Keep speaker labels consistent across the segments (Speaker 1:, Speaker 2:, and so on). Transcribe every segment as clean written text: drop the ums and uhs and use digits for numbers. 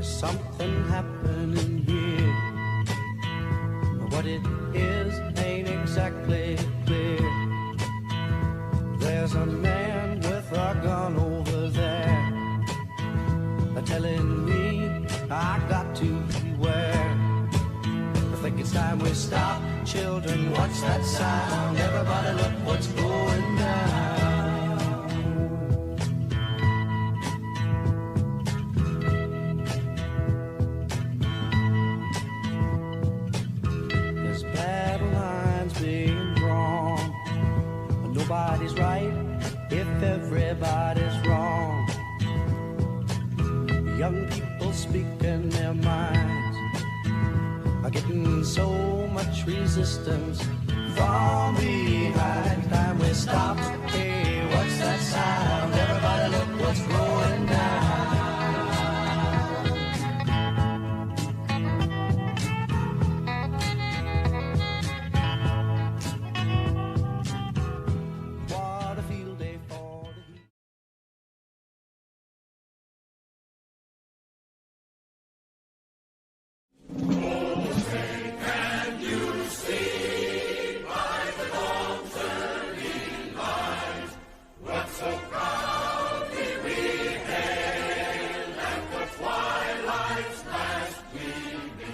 Speaker 1: There's something happening here. What it is ain't exactly clear. There's a man with a gun over there. They're telling me I got to beware. I think it's time we stop. Children, what's that sound? Everybody look what's going down. There's battle lines being drawn. Nobody's right if everybody's wrong. Young people speaking their minds are getting so much resistance from behind. Time we stop. Hey, what's that sound? Everybody look what's going down. What a field day for the heat.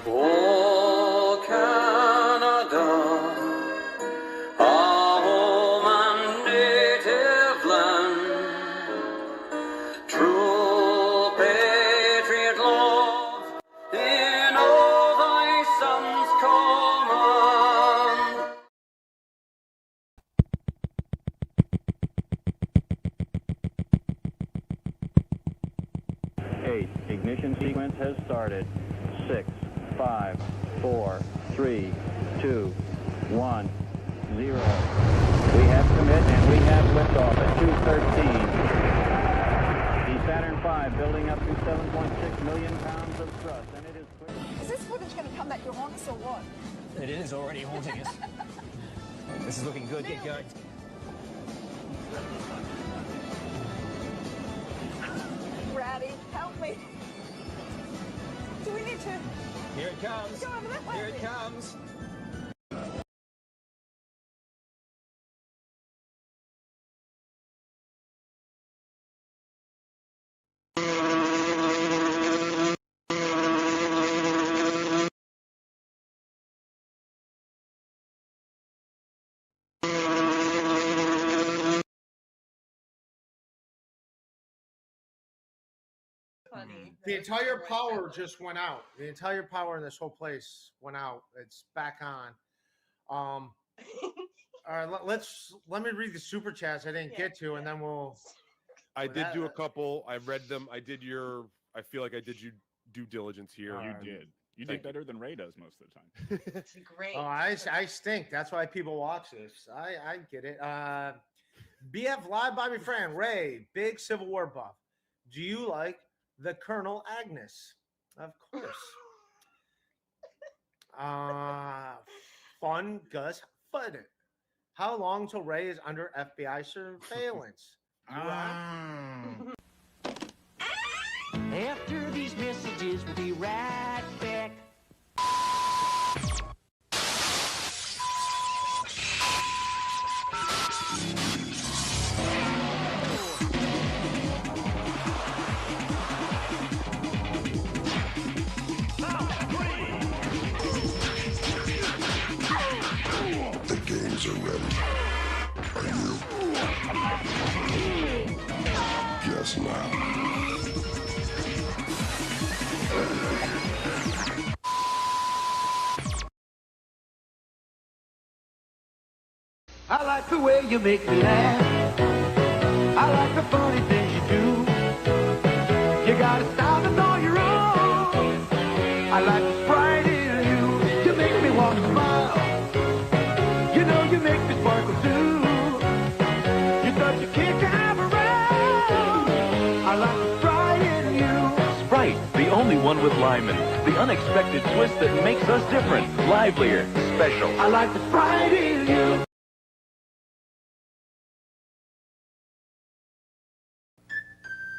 Speaker 1: Oh, Canada, our home and native land, true patriot love in all thy sons' command.
Speaker 2: Eight. Ignition sequence has started. 6, 5, 4, 3, 2, 1, 0. We have commit and we have liftoff at 2:13. The Saturn V building up to 7.6 million pounds of thrust, and it is clear.
Speaker 3: Is this footage going to come back to haunt us or what?
Speaker 4: It is already haunting us. This is looking good. Get going.
Speaker 3: Rowdy, help me. Do we need to
Speaker 4: Here it comes.
Speaker 3: go over that way?
Speaker 4: Here it comes.
Speaker 3: Funny.
Speaker 5: The entire power just went out. The entire power in this whole place went out. It's back on. All right, let me read the super chats I didn't get to, and then we'll.
Speaker 6: I did do a couple. I read them. I feel like I did you due diligence here.
Speaker 7: You did. You did better than Ray does most of the time.
Speaker 3: It's great.
Speaker 5: Oh, I stink. That's why people watch this. I get it. BF Live by my friend Ray, big Civil War buff. Do you like the Colonel Agnes? Of course. Fun Gus Fud it. How long till Ray is under FBI surveillance?
Speaker 1: After these messages, we'll be right back.
Speaker 8: The games are ready. Are you? Guess now.
Speaker 1: I like the way you make me laugh. I like the funny things you do. You got a style that's all your own. I like the sprite in you. You make me want to smile. You know you make me sparkle too. You're such a kick to have around. I like the sprite in you.
Speaker 9: Sprite, the only one with Lyman. The unexpected twist that makes us different, livelier, special.
Speaker 1: I like the sprite in you.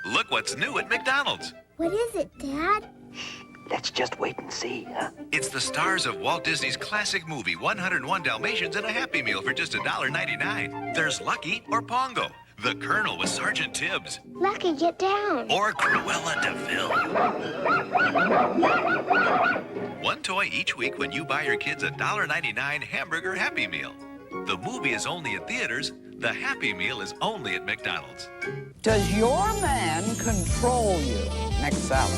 Speaker 10: Look what's new at McDonald's.
Speaker 11: What is it, Dad?
Speaker 10: Let's just wait and see, huh?
Speaker 11: It's the stars of Walt Disney's classic movie 101 Dalmatians and a Happy Meal for just $1.99. There's Lucky or Pongo, the Colonel with Sergeant Tibbs,
Speaker 12: Lucky, get down.
Speaker 11: or Cruella DeVille. One toy each week when you buy your kids a $1.99 hamburger Happy Meal. The movie is only at theaters. The Happy Meal is only at McDonald's.
Speaker 13: Does your man control you? Next salad.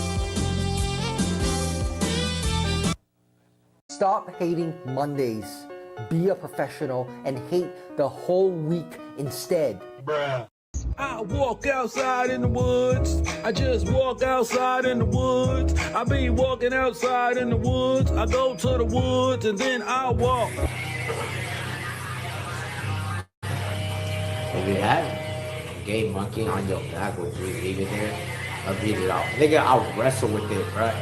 Speaker 14: Stop hating Mondays. Be a professional and hate the whole week instead.
Speaker 1: Bruh. I walk outside in the woods. I just walk outside in the woods. I be walking outside in the woods. I go to the woods and then I walk.
Speaker 15: If you have a gay monkey on your back, would you leave it there? I'll beat it out. Nigga, I'll wrestle with it, right?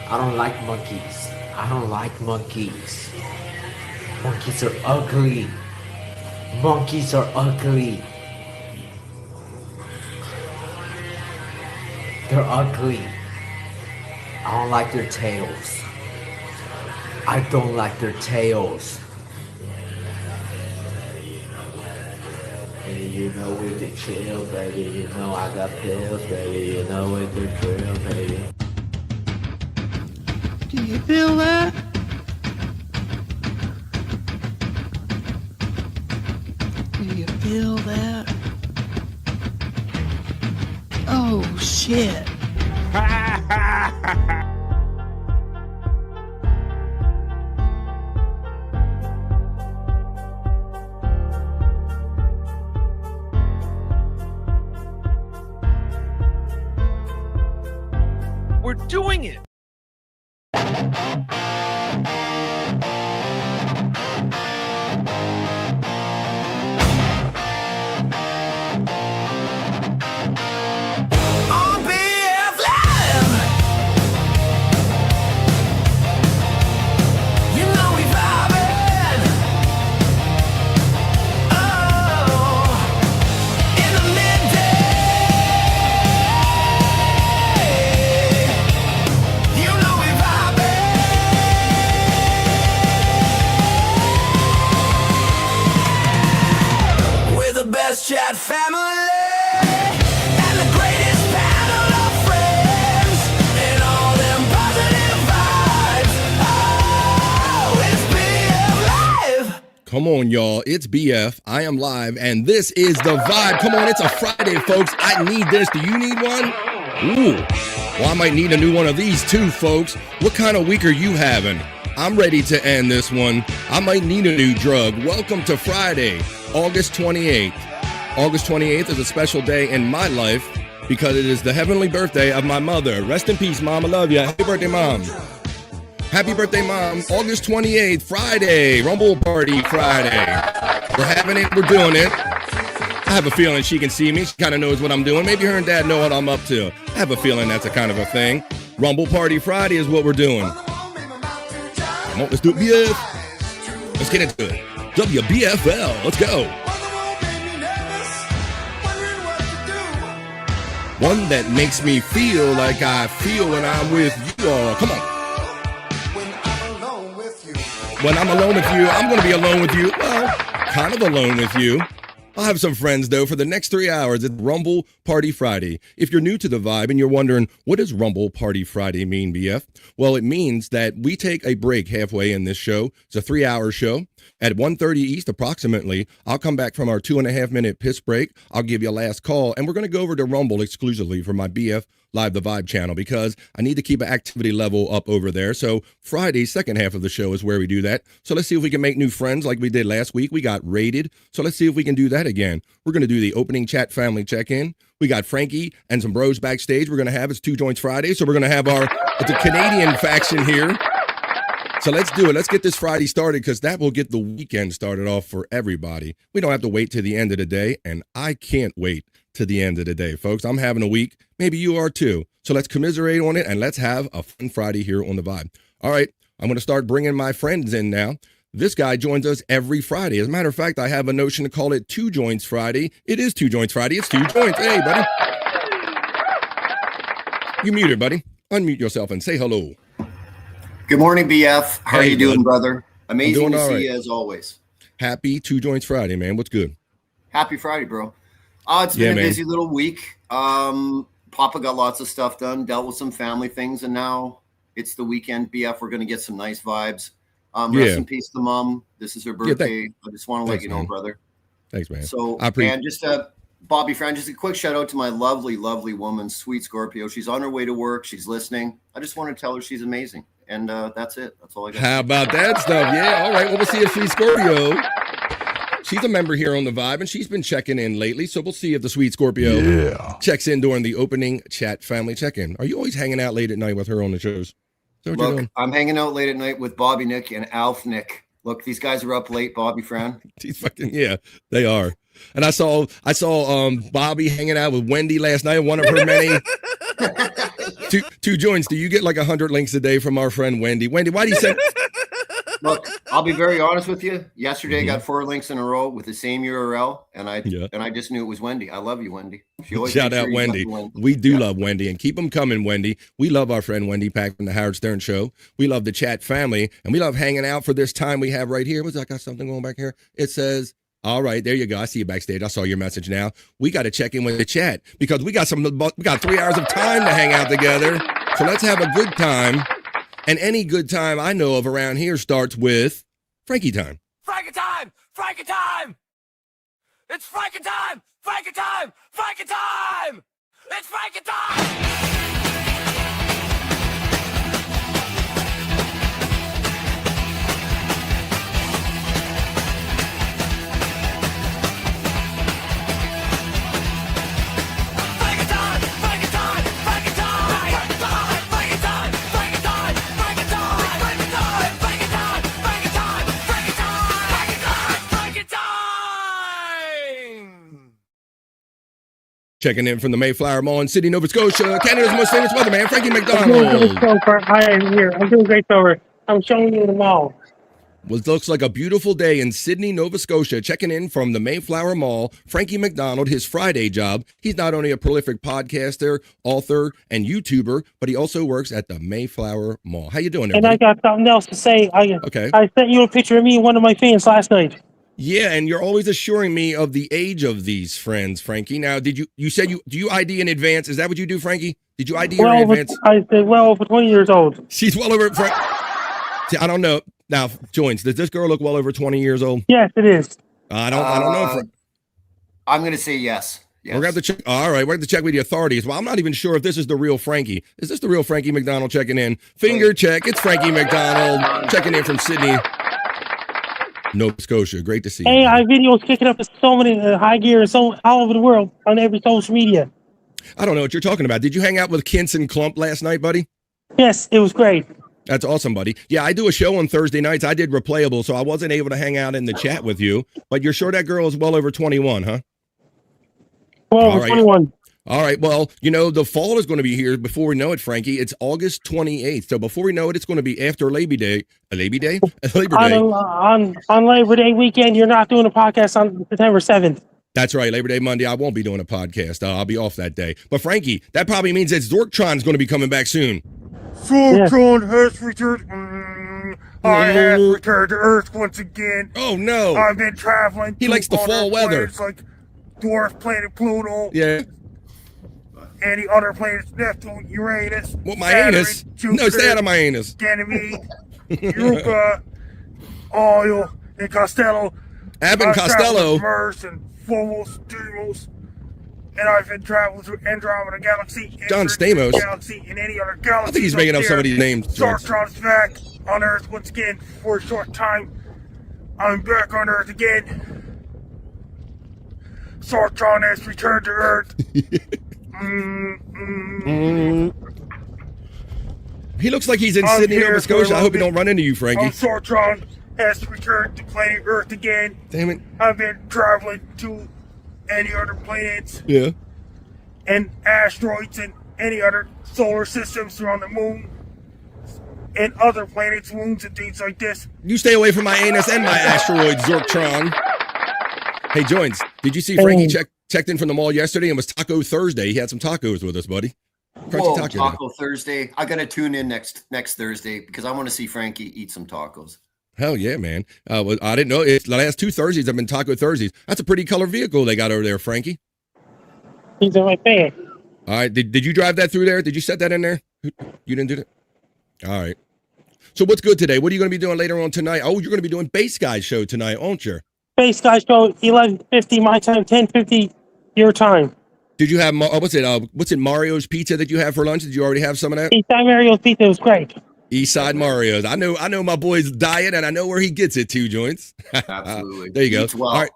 Speaker 15: I don't like monkeys. I don't like monkeys. Monkeys are ugly. Monkeys are ugly. They're ugly. I don't like their tails. I don't like their tails. Baby, you know we can chill, baby. You know I got pills, baby. You know we can drill, baby.
Speaker 1: Do you feel that? Do you feel that? Oh, shit.
Speaker 9: We're doing it!
Speaker 1: Chat family and the greatest panel of friends and all them positive vibes. Oh, it's BF Live.
Speaker 16: Come on, y'all. It's BF. I am live, and this is the vibe. Come on, it's a Friday, folks. I need this. Do you need one? Ooh. Well, I might need a new one of these too, folks. What kind of week are you having? I'm ready to end this one. I might need a new drug. Welcome to Friday, August 28th. August 28th is a special day in my life because it is the heavenly birthday of my mother. Rest in peace, Mom. I love you. Happy birthday, Mom. Happy birthday, Mom. August 28th, Friday, Rumble Party Friday. We're having it. We're doing it. I have a feeling she can see me. She kind of knows what I'm doing. Maybe her and Dad know what I'm up to. I have a feeling that's a kind of a thing. Rumble Party Friday is what we're doing. Come on, let's do it, BF. Let's get into it. WBFL. Let's go. One that makes me feel like I feel when I'm with you all. Come on. When I'm alone with you, I'm going to be alone with you. Well, kind of alone with you. I'll have some friends, though, for the next 3 hours at Rumble Party Friday. If you're new to the vibe and you're wondering, what does Rumble Party Friday mean, BF? Well, it means that we take a break halfway in this show. It's a 3-hour show. At 1:30 East, approximately, I'll come back from our 2.5-minute piss break. I'll give you a last call, and we're going to go over to Rumble exclusively for my BF Live the Vibe channel because I need to keep an activity level up over there. So Friday, second half of the show is where we do that. So let's see if we can make new friends like we did last week. We got raided. So let's see if we can do that again. We're going to do the opening chat family check-in. We got Frankie and some bros backstage. We're going to have it's Two Joints Friday. So we're going to have it's a Canadian faction here. So let's do it. Let's get this Friday started because that will get the weekend started off for everybody. We don't have to wait to the end of the day, and I can't wait to the end of the day, folks. I'm having a week. Maybe you are too. So let's commiserate on it, and let's have a fun Friday here on The Vibe. All right, I'm going to start bringing my friends in now. This guy joins us every Friday. As a matter of fact, I have a notion to call it Two Joints Friday. It is Two Joints Friday. It's Two Joints. Hey, buddy. You muted, buddy. unmute yourself and say hello.
Speaker 12: Good morning, BF. How are
Speaker 16: Hey,
Speaker 12: you doing,
Speaker 16: bud.
Speaker 12: brother? Amazing
Speaker 16: doing
Speaker 12: to
Speaker 16: all
Speaker 12: see
Speaker 16: right.
Speaker 12: you as always.
Speaker 16: Happy Two Joints Friday, man. What's good?
Speaker 12: Happy Friday, bro. It's been
Speaker 16: Yeah,
Speaker 12: a
Speaker 16: man.
Speaker 12: busy little week. Papa got lots of stuff done, dealt with some family things, and now it's the weekend. BF, we're going to get some nice vibes. Rest
Speaker 16: Yeah.
Speaker 12: in peace to Mom. This is her
Speaker 16: Yeah,
Speaker 12: birthday. I just want to let
Speaker 16: thanks,
Speaker 12: you know,
Speaker 16: man.
Speaker 12: brother.
Speaker 16: Thanks, man.
Speaker 12: So,
Speaker 16: I appreciate.
Speaker 12: and just Bobby Fran, just a quick shout out to my lovely, lovely woman, sweet Scorpio. She's on her way to work. She's listening. I just want to tell her she's amazing. And that's it. That's all I got.
Speaker 16: How about that stuff? Yeah, all right. Well, we'll see if Sweet Scorpio. She's a member here on the Vibe, and she's been checking in lately. So we'll see if the Sweet Scorpio checks in during the opening chat family check-in. Are you always hanging out late at night with her on the shows? Is that what you're
Speaker 12: Look,
Speaker 16: doing?
Speaker 12: I'm hanging out late at night with Bobby Nick and Alf Nick. Look, these guys are up late, Bobby Fran.
Speaker 16: He's fucking, yeah, they are. And I saw Bobby hanging out with Wendy last night. One of her many two joints. Do you get like 100 links a day from our friend Wendy? Wendy, why do you say?
Speaker 12: Look, I'll be very honest with you. Yesterday, I got 4 links in a row with the same URL, and I just knew it was Wendy. I love you, Wendy. She always
Speaker 16: Shout
Speaker 12: makes
Speaker 16: out
Speaker 12: sure you
Speaker 16: Wendy.
Speaker 12: got the link.
Speaker 16: We do love Wendy, and keep them coming, Wendy. We love our friend Wendy Pack from the Howard Stern Show. We love the chat family, and we love hanging out for this time we have right here. I got something going back here. It says, all right, there you go. I see you backstage. I saw your message now. We got to check in with the chat because we got 3 hours of time to hang out together. So let's have a good time. And any good time I know of around here starts with Frankie Time.
Speaker 1: Frankie Time! Frankie Time! It's Frankie Time! Frankie Time! Frankie Time! It's Frankie Time! Frankie Time! Frankie Time! Frankie Time! Frankie Time! Frankie Time! Frankie Time! Frankie Time! Frankie Time! Frankie Time! Frankie Time! Frankie Time! Frankie Time!
Speaker 16: Checking in from the Mayflower Mall in Sydney, Nova Scotia. Canada's most famous weatherman, Frankie
Speaker 17: I'm doing
Speaker 16: McDonald.
Speaker 17: great so far. I am here. I'm doing great so far. I'm showing you the mall.
Speaker 16: What looks like a beautiful day in Sydney, Nova Scotia. Checking in from the Mayflower Mall, Frankie McDonald, his Friday job. He's not only a prolific podcaster, author, and YouTuber, but he also works at the Mayflower Mall. How you doing there,
Speaker 17: And I
Speaker 16: buddy?
Speaker 17: got something else to say.
Speaker 16: Okay.
Speaker 17: I sent you a picture of me and one of my fans last night.
Speaker 16: Yeah, and you're always assuring me of the age of these friends, Frankie. Now, do you ID in advance? Is that what you do, Frankie? Did you ID her in advance?
Speaker 17: I said, well over 20 years old.
Speaker 16: She's well over. See, I don't know. Now, Joins, does this girl look well over 20 years old?
Speaker 17: Yes, it is.
Speaker 16: I don't know.
Speaker 12: I'm going to say yes.
Speaker 16: We're going to have to check. All right, we're going to check with the authorities. Well, I'm not even sure if this is the real Frankie. Is this the real Frankie McDonald checking in? Finger check. It's Frankie McDonald checking in from Sydney, Nova Scotia. Great to see you.
Speaker 17: Hey, I videos kicking up in so many high gear and so all over the world on every social media.
Speaker 16: I don't know what you're talking about. Did you hang out with Kintz and Klump last night, buddy?
Speaker 17: Yes, it was great.
Speaker 16: That's awesome, buddy. Yeah, I do a show on Thursday nights. I did Replayable, so I wasn't able to hang out in the chat with you. But you're sure that girl is well over 21, huh?
Speaker 17: Well,
Speaker 16: All right.
Speaker 17: 21.
Speaker 16: All right. Well, the fall is going to be here before we know it, Frankie. It's August 28th. So before we know it, it's going to be after Labor Day. Labor Day? Labor Day.
Speaker 17: On Labor Day weekend, you're not doing a podcast on September 7th.
Speaker 16: That's right. Labor Day Monday, I won't be doing a podcast. I'll be off that day. But Frankie, that probably means that Zorktron is going to be coming back soon.
Speaker 18: Zorktron has returned. I have returned to Earth once again.
Speaker 16: Oh, no.
Speaker 18: I've been traveling.
Speaker 16: He likes the fall weather.
Speaker 18: Like dwarf planet Pluto.
Speaker 16: Yeah.
Speaker 18: Any other planets, Neptune, Uranus.
Speaker 16: What, my
Speaker 18: Saturn,
Speaker 16: anus?
Speaker 18: Jupiter,
Speaker 16: No, stay out of my anus.
Speaker 18: Ganymede, Europa, Io, and Costello.
Speaker 16: Abbott Costello.
Speaker 18: Mars and Phobos, Deimos. And I've been traveling through Andromeda Galaxy.
Speaker 16: John
Speaker 18: Andromeda
Speaker 16: Stamos.
Speaker 18: Galaxy and any other galaxy.
Speaker 16: I think he's making up some of these names.
Speaker 18: Zorktron's back on Earth once again for a short time. I'm back on Earth again. Zorktron has returned to Earth.
Speaker 16: He looks like he's in
Speaker 18: I'm
Speaker 16: Sydney,
Speaker 18: here
Speaker 16: Nova
Speaker 18: for a
Speaker 16: Scotia. I hope he
Speaker 18: little
Speaker 16: don't run into you, Frankie.
Speaker 18: Zorktron has returned to planet Earth again.
Speaker 16: Damn it.
Speaker 18: I've been traveling to any other planets
Speaker 16: Yeah.
Speaker 18: and asteroids and any other solar systems around the moon and other planets, moons, and things like this.
Speaker 16: You stay away from my anus and my asteroid, Zorktron. Hey, Joins, did you see Frankie checked in from the mall yesterday and was Taco Thursday? He had some tacos with us, buddy.
Speaker 12: Whoa,
Speaker 16: Taco
Speaker 12: Taco Thursday. I got to tune in next Thursday because I want to see Frankie eat some tacos.
Speaker 16: Hell yeah, man. Well, I didn't know. It's the last 2 Thursdays have been Taco Thursdays. That's a pretty color vehicle they got over there, Frankie.
Speaker 17: He's right there.
Speaker 16: All right. Did you drive that through there? Did you set that in there? You didn't do that? All right. So what's good today? What are you going to be doing later on tonight? Oh, you're going to be doing Bass Guy show tonight, aren't you?
Speaker 17: Bass Guy show 11:50 my time, 10:50 your time.
Speaker 16: Did you have what's it Mario's Pizza that you have for lunch? Did you already have some of that?
Speaker 17: Eastside Mario's Pizza was great.
Speaker 16: Eastside Mario's. I know my boy's diet, and I know where he gets it to, Joints.
Speaker 12: Absolutely.
Speaker 16: There you go.
Speaker 12: Well.
Speaker 16: All right.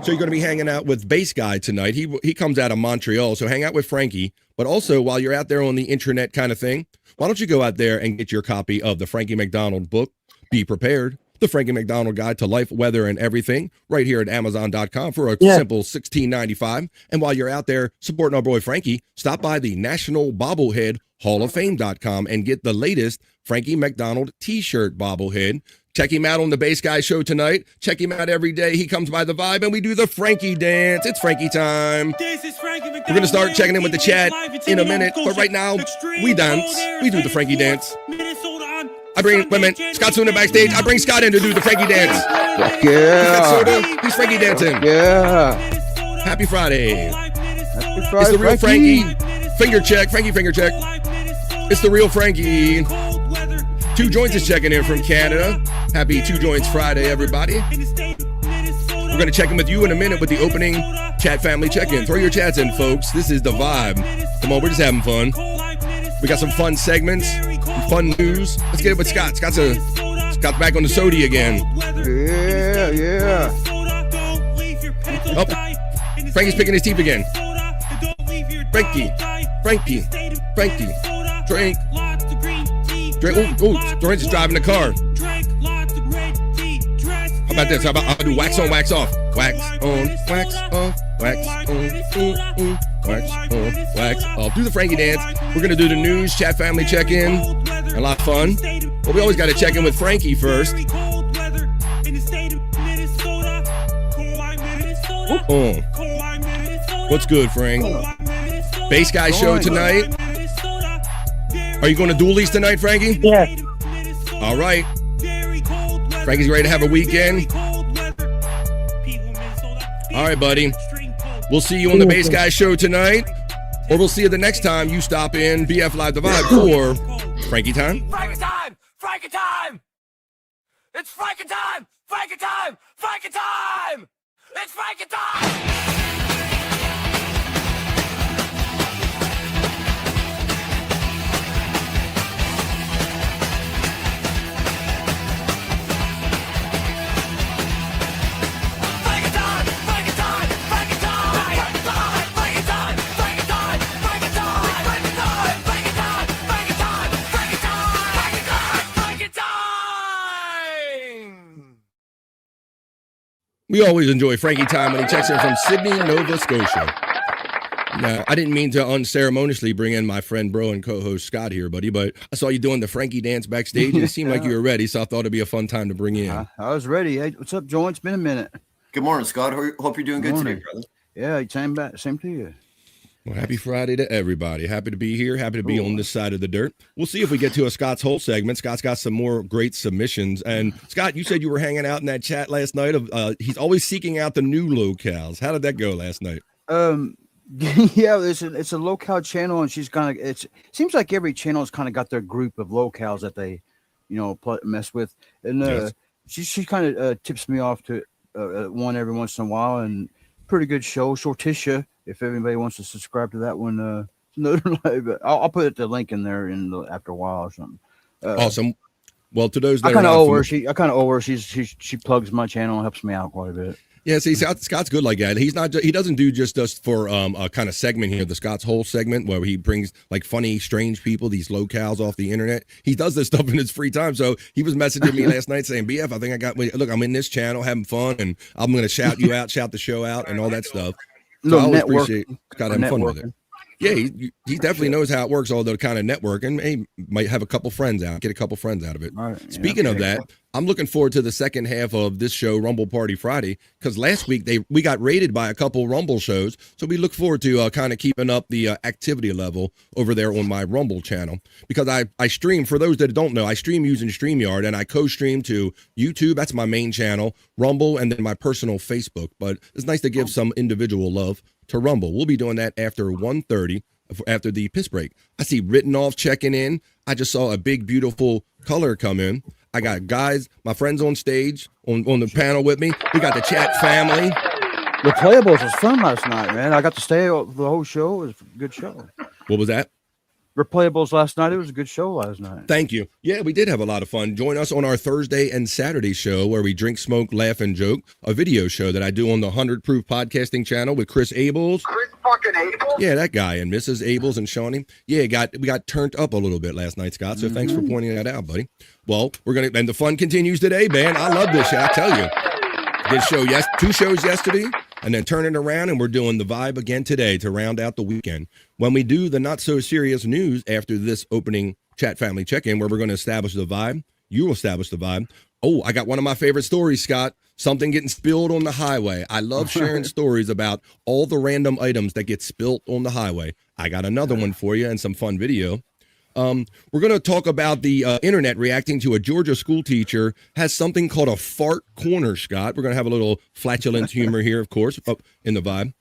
Speaker 16: So you're going to be hanging out with Bass Guy tonight. He comes out of Montreal, so hang out with Frankie. But also, while you're out there on the internet kind of thing, why don't you go out there and get your copy of the Frankie McDonald book, Be Prepared, the Frankie McDonald Guide to Life, Weather, and Everything, right here at Amazon.com for a simple $16.95. And while you're out there supporting our boy Frankie, stop by the National Bobblehead Hall of Fame.com and get the latest Frankie McDonald t-shirt bobblehead. Check him out on the Bass Guy show tonight. Check him out every day. He comes by the Vibe and we do the Frankie dance. It's Frankie time. We're going to start checking in with the chat in a minute. But right now, we dance. We do the Frankie dance. I bring women. Scott's doing it backstage. I bring Scott in to do the Frankie dance.
Speaker 19: Yeah.
Speaker 16: He's Frankie dancing.
Speaker 19: Yeah.
Speaker 16: Happy Friday.
Speaker 19: Happy Friday,
Speaker 16: It's the real Frankie. Finger check. Frankie finger check. It's the real Frankie. 2 Joints is checking in from Canada. Happy 2 Joints Friday, everybody. We're going to check in with you in a minute with the opening chat family check-in. Throw your chats in, folks. This is the Vibe. Come on, we're just having fun. We got some fun segments, some fun news. Let's get it with Scott. Scott's back on the Sody again.
Speaker 19: Yeah.
Speaker 16: Oh, Frankie's picking his teeth again. Frankie. Drink. Oh, Dorrance is driving the car. How about this? I'll do wax on, wax off. Wax on, wax off. Wax on, wax on, wax off. Do the Frankie dance. We're going to do the news, chat family check-in. A lot of fun. But we always got to check in with Frankie first. What's good, Frank? Bass Guy show tonight. Are you going to dualies tonight, Frankie?
Speaker 17: Yeah.
Speaker 16: All right. Frankie's ready to have a weekend. All right, buddy. We'll see you on the Bass Guy show tonight, or we'll see you the next time you stop in BF Live the Vibe for Frankie Time.
Speaker 1: Frankie time! Frankie time! It's Frankie time! Frankie time! Frankie time! It's Frankie time!
Speaker 16: We always enjoy Frankie Time when he checks in from Sydney, Nova Scotia. Now, I didn't mean to unceremoniously bring in my friend, bro, and co-host Scott here, buddy, but I saw you doing the Frankie dance backstage, and it seemed like you were ready, so I thought it'd be a fun time to bring you in.
Speaker 19: I was ready. Hey, what's up, Joe? It's been a minute.
Speaker 12: Good morning, Scott. Hope you're doing good today, brother.
Speaker 19: Yeah, same to you.
Speaker 16: Well, happy Friday to everybody. Happy to be here. Happy to be on this side of the dirt. We'll see if we get to a Scott's Whole segment. Scott's got some more great submissions. And Scott, you said you were hanging out in that chat last night. He's always seeking out the new locales. How did that go last night?
Speaker 19: Yeah, it's a locale channel, and she's kind of. It seems like every channel's kind of got their group of locales that they, mess with, and
Speaker 16: Yes.
Speaker 19: she kind of tips me off to one every once in a while, and pretty good show, Shorticia. If anybody wants to subscribe to that one, but I'll put the link in there after a while or something.
Speaker 16: Awesome. Well, to those that
Speaker 19: I kind
Speaker 16: are
Speaker 19: of
Speaker 16: not
Speaker 19: owe her. She plugs my channel and helps me out quite a bit.
Speaker 16: Yeah, see, Scott's good like that. He doesn't do just for a kind of segment here, the Scott's Whole segment, where he brings like funny, strange people, these locales off the internet. He does this stuff in his free time. So he was messaging me last night saying, BF, I think look, I'm in this channel having fun, and I'm going to shout you out, shout the show out, and all that stuff. So I always appreciate Scott having fun with it. Yeah, he definitely knows how it works, all the kind of networking. He might have a couple friends out, get a couple friends out of it.
Speaker 19: Right,
Speaker 16: Speaking of that, I'm looking forward to the second half of this show, Rumble Party Friday, because last week we got rated by a couple Rumble shows, so we look forward to kind of keeping up the activity level over there on my Rumble channel, because I stream, for those that don't know, I stream using StreamYard, and I co-stream to YouTube, that's my main channel, Rumble, and then my personal Facebook, but it's nice to give some individual love to Rumble. We'll be doing that after 1:30, after the piss break. I see Written Off checking in. I just saw a big, beautiful color come in. I got guys, my friends on stage, on the panel with me. We got the chat family.
Speaker 19: The Playables was fun last night, man. I got to stay the whole show. It was a good show.
Speaker 16: What was that?
Speaker 19: Replayables last night. It was a good show last night.
Speaker 16: Thank you. Yeah, we did have a lot of fun. Join us on our Thursday and Saturday show where we drink, smoke, laugh, and joke. A video show that I do on the 100 Proof Podcasting channel with Chris Abels.
Speaker 20: Chris fucking Abels?
Speaker 16: Yeah, that guy, and Mrs. Abels and Shawnee. Yeah, we got turned up a little bit last night, Scott. So thanks for pointing that out, buddy. Well, and the fun continues today, man. I love this shit, I tell you. Did show 2 shows yesterday, and then turning around, and we're doing the vibe again today to round out the weekend. When we do the not so serious news after this opening chat family check-in, where we're going to establish the vibe, you will establish the vibe. Oh, I got one of my favorite stories, Scott. Something getting spilled on the highway. I love sharing stories about all the random items that get spilled on the highway. I got another one for you and some fun video. We're going to talk about the internet reacting to a Georgia school teacher has something called a fart corner, Scott. We're going to have a little flatulence humor here, of course, up in the vibe.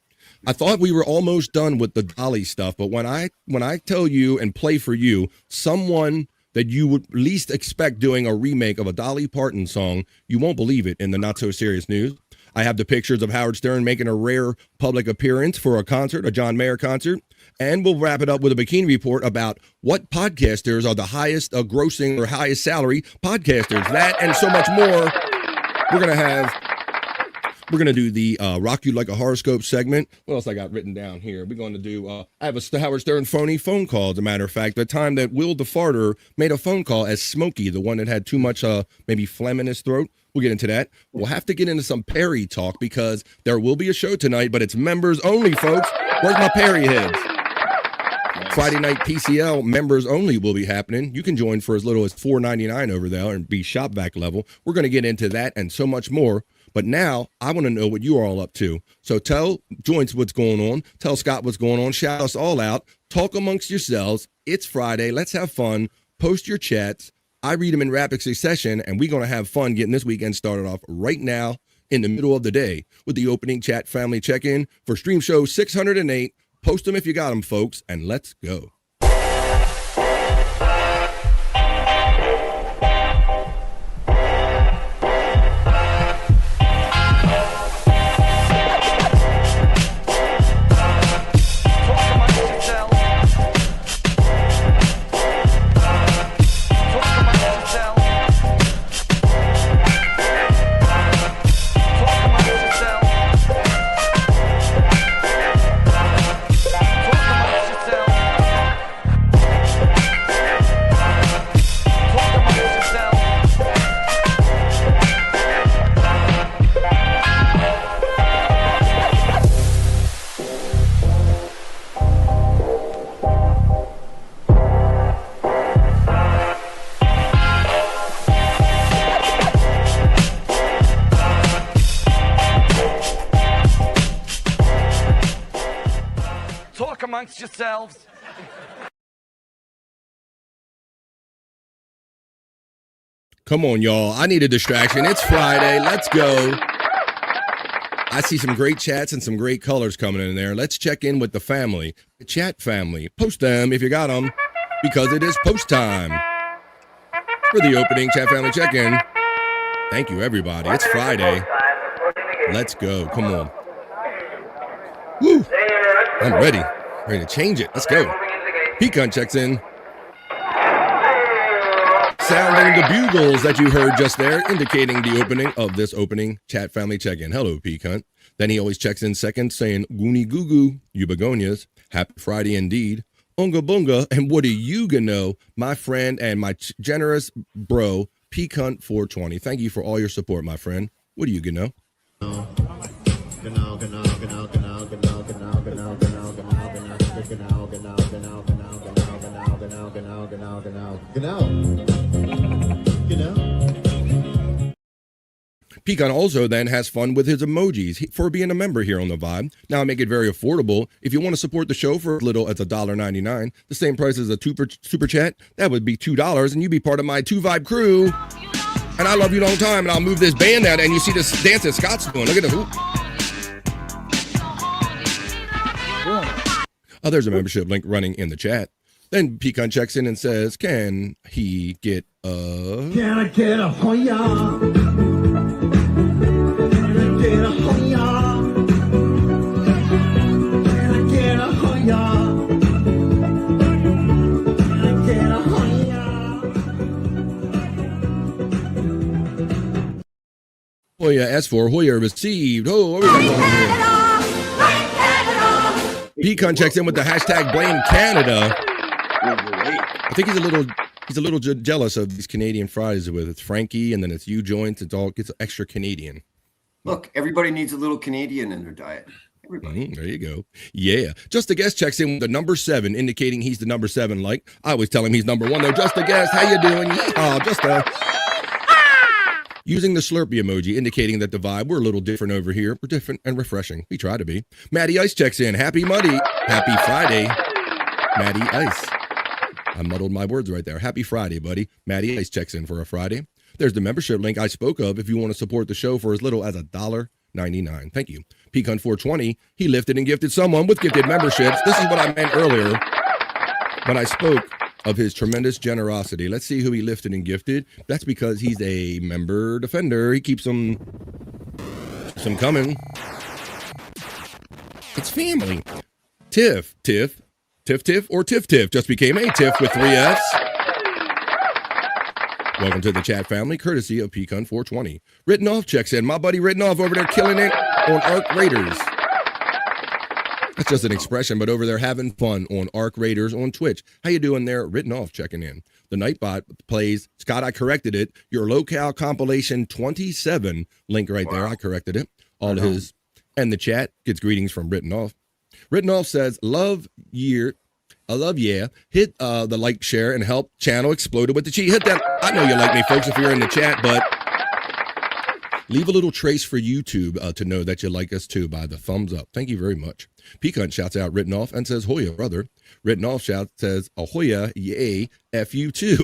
Speaker 16: I thought we were almost done with the Dolly stuff, but when I tell you and play for you someone that you would least expect doing a remake of a Dolly Parton song, you won't believe it in the not so serious news. I have the pictures of Howard Stern making a rare public appearance for a concert, a John Mayer concert. And we'll wrap it up with a bikini report about what podcasters are the highest grossing or highest salary podcasters. That and so much more. We're going to do the Rock You Like a Horoscope segment. What else I got written down here? We're going to do, I have a Howard Stern phone call, as a matter of fact. The time that Will the Farter made a phone call as Smokey, the one that had too much maybe phlegm in his throat. We'll get into that. We'll have to get into some Perry talk because there will be a show tonight, but it's members only, folks. Where's my Perry heads? Friday night PCL members only will be happening. You can join for as little as $4.99 over there and be shop vac level. We're going to get into that and so much more. But now I want to know what you are all up to. So tell Joints what's going on. Tell Scott what's going on. Shout us all out. Talk amongst yourselves. It's Friday. Let's have fun. Post your chats. I read them in rapid succession, and we're going to have fun getting this weekend started off right now in the middle of the day with the opening chat family check-in for Stream Show 608. Post them if you got them, folks, and let's go.
Speaker 20: Amongst yourselves.
Speaker 16: Come on, y'all. I need a distraction. It's Friday. Let's go. I see some great chats and some great colors coming in there. Let's check in with the family, the chat family. Post them if you got them, because it is post time for the opening chat family check-in. Thank you, everybody. It's Friday. Let's go. Come on. Woo. I'm ready. Ready to change it. Let's go. Pecan checks in. Sounding the bugles that you heard just there, indicating the opening of this opening chat family check-in. Hello, Pecan. Then he always checks in second, saying, Goonie Goo Goo, you begonias. Happy Friday indeed. Unga Bunga, and what do you know, my friend and my generous bro, Pecan 420. Thank you for all your support, my friend. What do you know? Pecan also then has fun with his emojis for being a member here on the Vibe. Now I make it very affordable. If you want to support the show for as little as $1.99, the same price as a super chat, that would be $2, and you'd be part of my 2Vibe crew. And I love you long time, and I'll move this band out, and you see this dance that Scott's doing. Look at the hoop. Oh, there's a membership link running in the chat. Then Pecan checks in and says, can he get a...
Speaker 1: Can I get a Hoya? Get a Hoya. Can I get a Hoya? Can I get a Hoya?
Speaker 16: Hoya asked for, Hoya received. Oh, what we got going on here? Pecan checks in with the hashtag blame Canada. I think he's a little jealous of these Canadian fries with it's Frankie and then it's U joints. It all gets extra Canadian.
Speaker 12: Look, everybody needs a little Canadian in their diet. Everybody.
Speaker 16: There you go. Yeah. Just a Guest checks in with the number 7, indicating he's the number 7. Like I always tell him he's number 1 though. Just a Guest, how you doing? Yeehaw, just a. Using the Slurpee emoji, indicating that the vibe, we're a little different over here. We're different and refreshing. We try to be. Maddie Ice checks in. Happy Muddy. Happy Friday. Maddie Ice. I muddled my words right there. Happy Friday, buddy. Maddie Ice checks in for a Friday. There's the membership link I spoke of if you want to support the show for as little as $1.99. Thank you. Pecan 420, he lifted and gifted someone with gifted memberships. This is what I meant earlier when I spoke of his tremendous generosity. Let's see who he lifted and gifted. That's because he's a member defender. He keeps them coming. It's family. Tiff, or Tiff just became a Tiff with 3 Fs. Welcome to the chat family, courtesy of Pecan 420. Written Off checks in. My buddy Written Off over there killing it on Arc Raiders. That's just an expression, but over there having fun on Arc Raiders on Twitch. How you doing there? Written Off checking in. The Nightbot plays, Scott, I corrected it, your locale compilation 27 link right there. I corrected it. All his, and the chat gets greetings from Written Off. Written Off says, I love yeah. Hit the like, share, and help channel exploded with the cheat. Hit that. I know you like me, folks, if you're in the chat, but leave a little trace for YouTube to know that you like us too by the thumbs up. Thank you very much. Pecan shouts out Written Off and says, Hoya, brother. Written Off shouts, says, Ahoya, yay, F you too.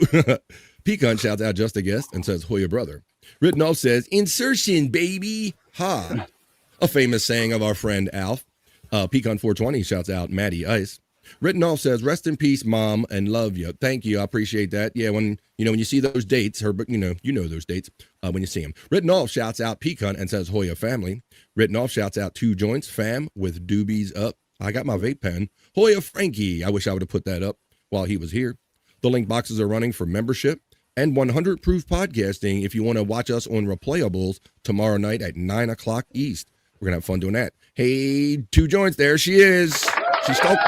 Speaker 16: Pecan shouts out Just a Guest and says, Hoya, brother. Written Off says, insertion, baby. Ha. A famous saying of our friend Alf. Pecan 420 shouts out Maddie Ice. Written Off says, rest in peace, mom, and love you. Thank you. I appreciate that. Yeah, when you see those dates, you know those dates when you see them. Written Off shouts out Pecan and says, Hoya family. Written Off shouts out 2 Joints, fam, with doobies up. I got my vape pen. Hoya Frankie. I wish I would have put that up while he was here. The link boxes are running for membership and 100 proof podcasting if you want to watch us on Replayables tomorrow night at 9 o'clock East. We're going to have fun doing that. Hey, 2 Joints. There she is. She's stoked.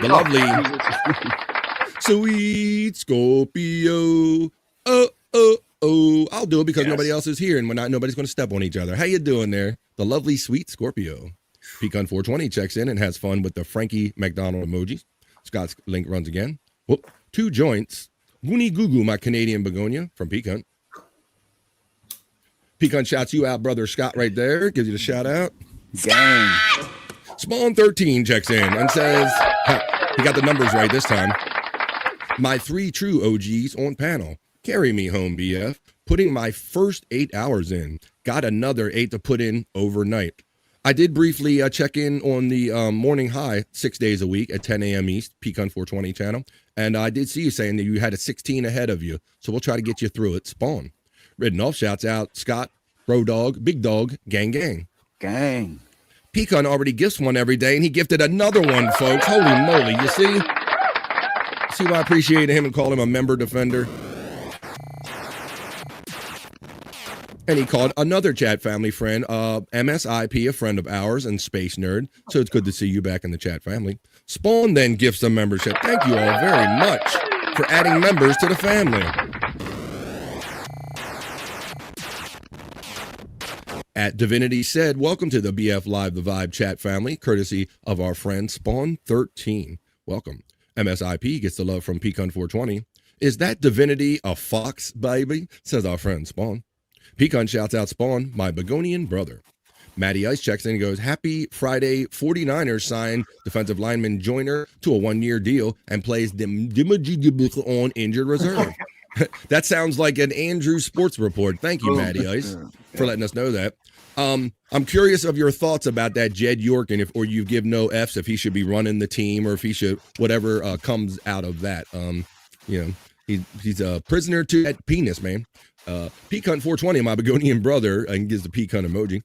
Speaker 16: The lovely Sweet Scorpio. I'll do it because nobody else is here and nobody's going to step on each other. How you doing there? The lovely Sweet Scorpio. Pecan 420 checks in and has fun with the Frankie McDonald emojis. Scott's link runs again. Whoop. 2 Joints. Goonie Goo Goo, my Canadian begonia from Pecan. Pecan shouts you out, brother Scott, right there. Gives you the shout out.
Speaker 19: Gang.
Speaker 16: Spawn 13 checks in and says, he got the numbers right this time. My 3 true OGs on panel. Carry me home, BF. Putting my first 8 hours in. Got another 8 to put in overnight. I did briefly check in on the morning high 6 days a week at 10 a.m. East, Pecan 420 channel. And I did see you saying that you had a 16 ahead of you. So we'll try to get you through it. Spawn. Written Off shouts out Scott, Bro Dog, Big Dog, Gang Gang.
Speaker 19: Gang.
Speaker 16: Pecan already gifts one every day, and he gifted another one, folks. Holy moly, you see? See why I appreciate him and call him a member defender? And he called another chat family friend, MSIP, a friend of ours and Space Nerd. So it's good to see you back in the chat family. Spawn then gifts a membership. Thank you all very much for adding members to the family. At Divinity said, welcome to the BF Live The Vibe chat family, courtesy of our friend Spawn13. Welcome. MSIP gets the love from Pecan420. Is that Divinity a fox, baby? Says our friend Spawn. Pecan shouts out Spawn, my Begonian brother. Matty Ice checks in and goes, happy Friday, 49ers signed defensive lineman Joyner to a 1-year deal and plays on injured reserve. That sounds like an Andrew Sports Report. Thank you, Matty Ice, for letting us know that. I'm curious of your thoughts about that Jed York, and or you give no Fs if he should be running the team or if he should, whatever comes out of that. He's a prisoner to that penis, man. Pecan420, my Begonian brother, and gives the pecan emoji.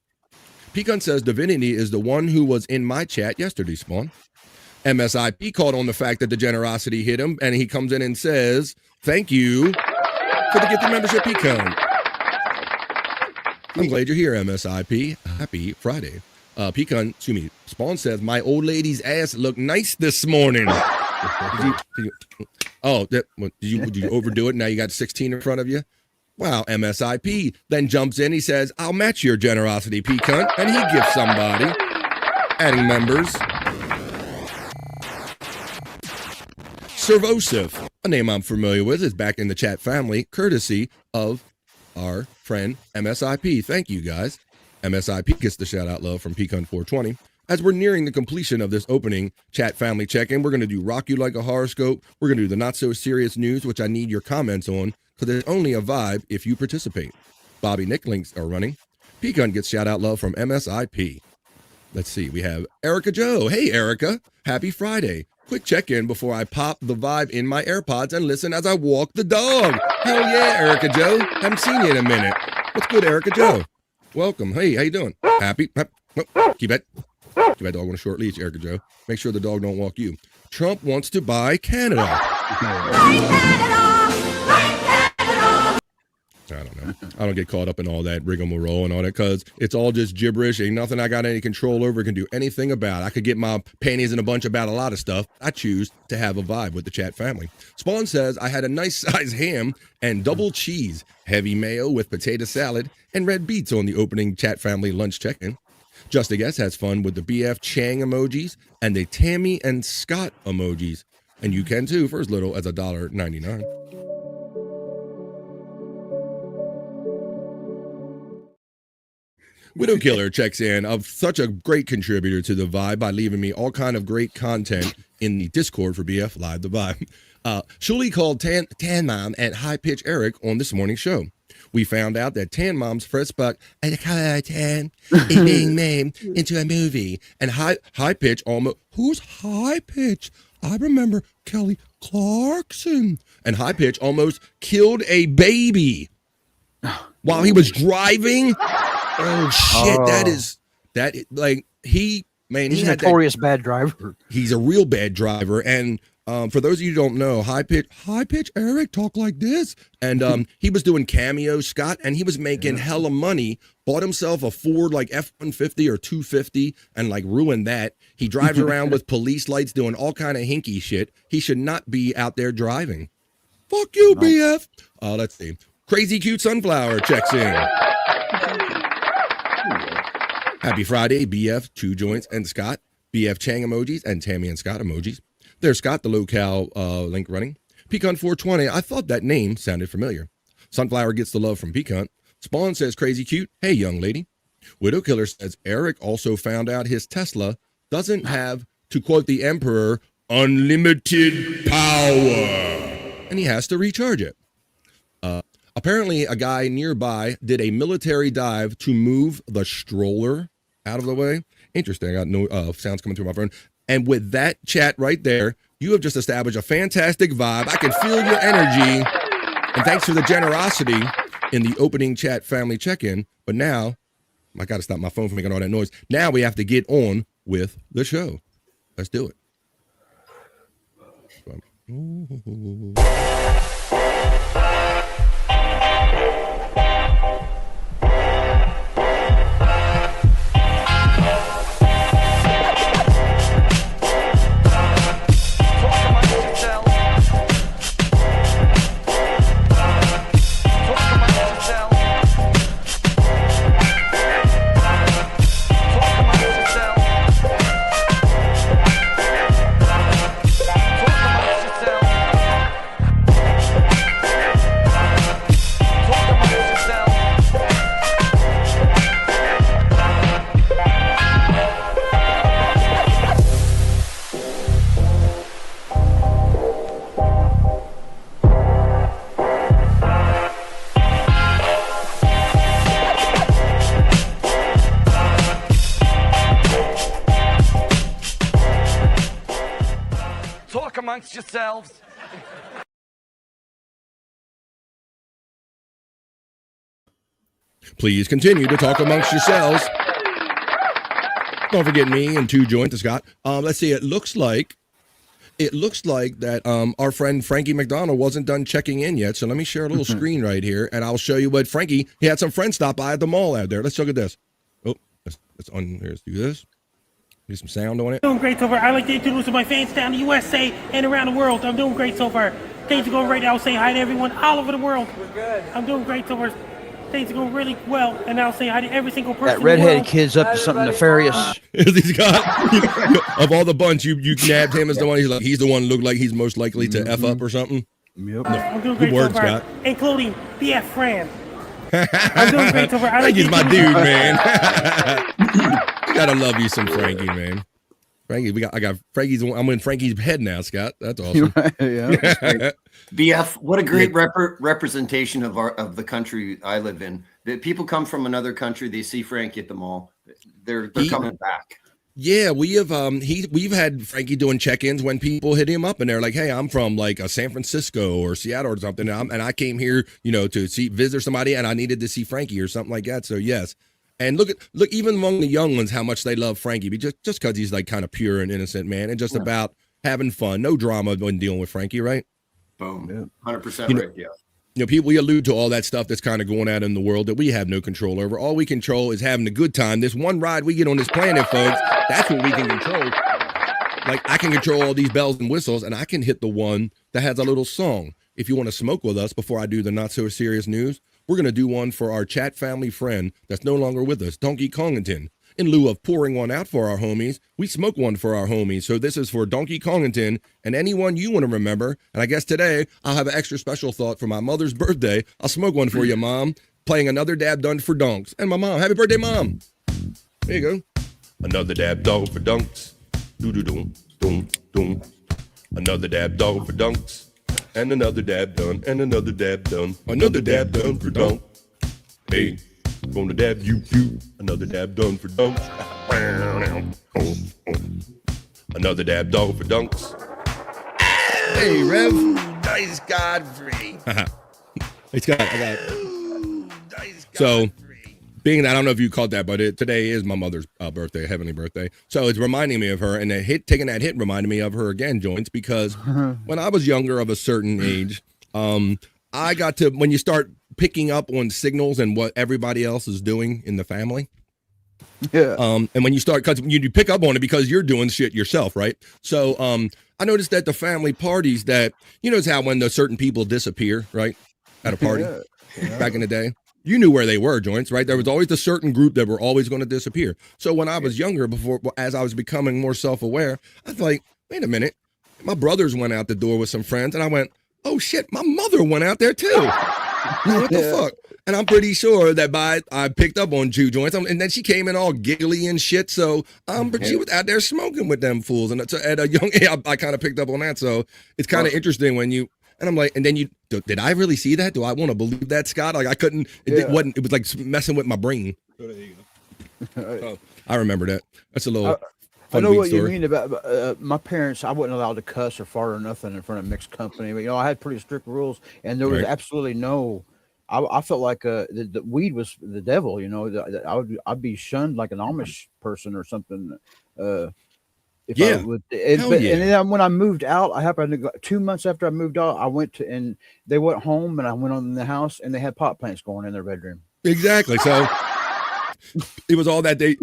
Speaker 16: Pecan says Divinity is the one who was in my chat yesterday, Spawn. MSIP called on the fact that the generosity hit him, and he comes in and says, thank you for the gifted membership, Pecan. I'm glad you're here, MSIP. Happy Friday. Spawn says, my old lady's ass looked nice this morning. Did you overdo it? Now you got 16 in front of you? Wow, MSIP then jumps in. He says, I'll match your generosity, Pecan. And he gives somebody. Adding members. Servosif, a name I'm familiar with, is back in the chat family, courtesy of our friend MSIP. Thank you, guys. MSIP gets the shout-out love from Pecan420. As we're nearing the completion of this opening chat family check-in, we're going to do Rock You Like a Horoscope. We're going to do the not-so-serious news, which I need your comments on, because it's only a vibe if you participate. Bobby Nick links are running. Pecan gets shout-out love from MSIP. Let's see. We have Erica Joe. Hey, Erica. Happy Friday. Quick check-in before I pop the vibe in my AirPods and listen as I walk the dog. Hell yeah, Erica Joe. Haven't seen you in a minute. What's good, Erica Joe? Welcome. Hey, how you doing? Happy? Keep that dog on a short leash, Erica Joe. Make sure the dog don't walk you. Trump wants to buy Canada. I don't know. I don't get caught up in all that rigmarole and all that because it's all just gibberish. Ain't nothing I got any control over, can do anything about. I could get my panties in a bunch about a lot of stuff. I choose to have a vibe with the chat family. Spawn says, I had a nice size ham and double cheese, heavy mayo with potato salad, and red beets on the opening chat family lunch check-in. Just a Guess has fun with the BF Chang emojis and the Tammy and Scott emojis. And you can too for as little as $1.99. Widow Killer checks in of such a great contributor to the vibe by leaving me all kind of great content in the Discord for BF Live the Vibe. Shuli called Tan Mom and High Pitch Eric on this morning's show. We found out that Tan Mom's first book, Tan, is being made into a movie. And High Pitch almost, who's High Pitch? I remember Kelly Clarkson. And High Pitch almost killed a baby while he was driving. Oh shit! He's a notorious
Speaker 19: bad driver.
Speaker 16: He's a real bad driver, and for those of you who don't know, High Pitch Eric talk like this, and he was doing cameo Scott, and he was making hella money. Bought himself a Ford F-150 or 250, and ruined that. He drives around with police lights, doing all kind of hinky shit. He should not be out there driving. Fuck you, BF. Let's see. Crazy Cute Sunflower checks in. Happy Friday, BF, 2 Joints, and Scott. BF Chang emojis and Tammy and Scott emojis. There's Scott, the locale link running. Pecan420, I thought that name sounded familiar. Sunflower gets the love from Pecan. Spawn says, crazy cute. Hey, young lady. Widow Killer says, Eric also found out his Tesla doesn't have, to quote the Emperor, unlimited power. And he has to recharge it. Apparently, a guy nearby did a military dive to move the stroller out of the way. Interesting. I got no sounds coming through my phone. And with that chat right there, you have just established a fantastic vibe. I can feel your energy. And thanks for the generosity in the opening chat family check-in. But now, I got to stop my phone from making all that noise. Now we have to get on with the show. Let's do it.
Speaker 20: amongst yourselves.
Speaker 16: Please continue to talk amongst yourselves. Don't forget me and 2 joints, Scott. Let's see. It looks like that our friend Frankie McDonald wasn't done checking in yet. So let me share a little screen right here, and I'll show you what Frankie. He had some friends stop by at the mall out there. Let's look at this. Oh, let's do this. Do some sound on it.
Speaker 17: Doing great so far. I like to introduce my fans down the USA and around the world. I'm doing great so far. Things are going right now. I'll say hi to everyone all over the world. We're good. I'm doing great so far. Things are going really well, and I'll say hi to every single person.
Speaker 19: That redheaded kid's up to something nefarious.
Speaker 16: He's got of all the bunch, you nabbed him as the one. He's the one who looked like he's most likely to f up or something.
Speaker 19: Yep.
Speaker 17: I'm doing great
Speaker 16: Good word,
Speaker 17: so far,
Speaker 16: Scott.
Speaker 17: including BF Fran. I'm doing great so far.
Speaker 16: Frankie's my dude, man. You gotta love you some Frankie, man. Frankie, I got Frankie's. I'm in Frankie's head now, Scott. That's awesome.
Speaker 12: Yeah. BF, what a great representation of the country I live in. That people come from another country, they see Frankie at the mall, they're coming back.
Speaker 16: Yeah, we've had Frankie doing check-ins when people hit him up and they're like, "Hey, I'm from like a San Francisco or Seattle or something, and I came here, to visit somebody, and I needed to see Frankie or something like that." So yes. And look, even among the young ones, how much they love Frankie, just because he's like kind of pure and innocent, man, and just about having fun, no drama when dealing with Frankie, right?
Speaker 12: Boom, 100% right. Yeah.
Speaker 16: People, we allude to all that stuff that's kind of going out in the world that we have no control over. All we control is having a good time. This one ride we get on this planet, folks, that's what we can control. Like I can control all these bells and whistles, and I can hit the one that has a little song. If you want to smoke with us before I do the not so serious news, we're going to do one for our chat family friend that's no longer with us, Donkey Kongington. In lieu of pouring one out for our homies, we smoke one for our homies. So this is for Donkey Kongington and anyone you want to remember. And I guess today I'll have an extra special thought for my mother's birthday. I'll smoke one for you, Mom. Playing another dab done for donks. And my mom. Happy birthday, Mom. There you go. Another dab dog for dunks. Do-do-doom. Another dab dog for dunks. And another dab done. And another dab done. Another dab done for dunk. Hey. Gonna dab you. Another dab done for dunks. Another dab dog for dunks. Hey, Rev. Nice Godfrey. Hey, Scott, I got it. So, being that, I don't know if you caught that, but today is my mother's birthday, heavenly birthday. So it's reminding me of her, and taking that hit reminded me of her again, Joints, because when I was younger of a certain age, I got to, when you start picking up on signals and what everybody else is doing in the family.
Speaker 19: Yeah.
Speaker 16: And when you start, because you pick up on it because you're doing shit yourself, right? So I noticed that the family parties that, it's how when the certain people disappear, right? At a party back in the day. You knew where they were, Joints, right? There was always a certain group that were always going to disappear. So when I was younger, as I was becoming more self-aware, I was like, wait a minute. My brothers went out the door with some friends, and I went, oh shit, my mother went out there too. What the fuck? And I'm pretty sure that I picked up on 2 joints, and then she came in all giggly and shit. So but she was out there smoking with them fools, and so at a young age, I kind of picked up on that. So it's kind of interesting when you. And I'm like, and then did I really see that? Do I want to believe that, Scott? Like I couldn't. It was like messing with my brain. So, I remember that. That's a little.
Speaker 19: I know what you mean about my parents. I wasn't allowed to cuss or fart or nothing in front of mixed company. But I had pretty strict rules, and there was absolutely no. I felt like the weed was the devil. I'd be shunned like an Amish person or something. And then when I moved out, I happened to go 2 months after I moved out. I went to, and they went home, and I went on in the house, and they had pot plants going in their bedroom.
Speaker 16: Exactly. So. It was all that they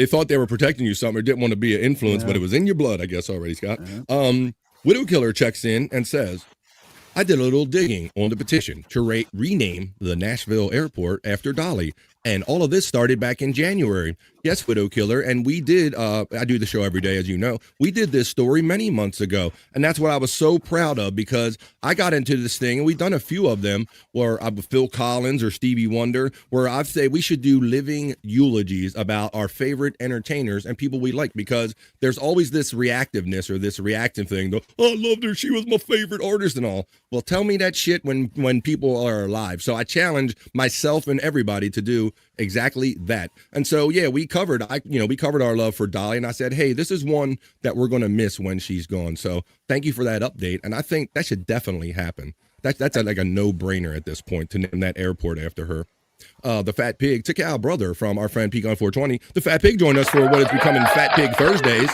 Speaker 16: thought they were protecting you something or didn't want to be an influence, but it was in your blood, I guess, already, Scott. Widow Killer checks in and says, I did a little digging on the petition to rename the Nashville airport after Dolly. And all of this started back in January. Yes, Widow Killer. And we did, I do the show every day, as you know. We did this story many months ago. And that's what I was so proud of, because I got into this thing, and we've done a few of them where Phil Collins or Stevie Wonder, where I've said we should do living eulogies about our favorite entertainers and people we like, because there's always this reactiveness or this reactive thing. Oh, I loved her. She was my favorite artist and all. Well, tell me that shit when people are alive. So I challenge myself and everybody to do exactly that. And so, yeah, we covered our love for Dolly, and I said, hey, this is one that we're going to miss when she's gone. So thank you for that update. And I think that should definitely happen. That's like a no-brainer at this point to name that airport after her. The Fat Pig, Tikal brother from our friend Peak on 420. The Fat Pig joined us for what is becoming Fat Pig Thursdays.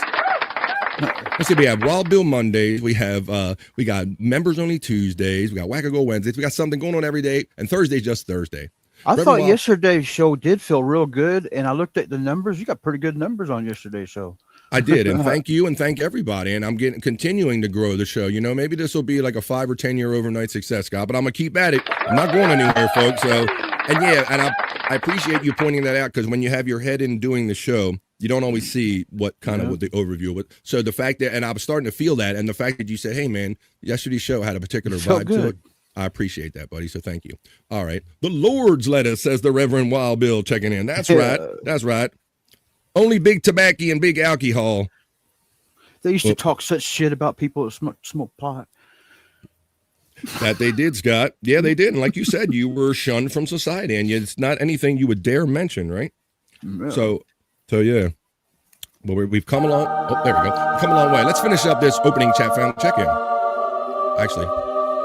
Speaker 16: Let's see, we have Wild Bill Mondays. We got Members Only Tuesdays. We got Wackago Wednesdays. We got something going on every day. And Thursday's just Thursday.
Speaker 19: I thought yesterday's show did feel real good. And I looked at the numbers. You got pretty good numbers on yesterday's show.
Speaker 16: I did, and thank you and thank everybody. And I'm continuing to grow the show. Maybe this will be like a 5 or 10 year overnight success, Scott, but I'm gonna keep at it. I'm not going anywhere, folks. So, and I appreciate you pointing that out, because when you have your head in doing the show, you don't always see what the overview was. So the fact that, and I was starting to feel that, and the fact that you said, hey man, yesterday's show had a particular vibe to it. I appreciate that, buddy. So thank you. All right. The Lord's lettuce, says the Reverend Wild Bill checking in. That's right. That's right. Only big tobacco and big alcohol.
Speaker 19: They used to talk such shit about people that smoke pot.
Speaker 16: That they did, Scott. Yeah, they did. And like you said, you were shunned from society, and it's not anything you would dare mention, right?
Speaker 19: Yeah.
Speaker 16: So yeah. Well, we've come along. Oh, there we go. Come a long way. Let's finish up this opening chat fan check-in. Actually,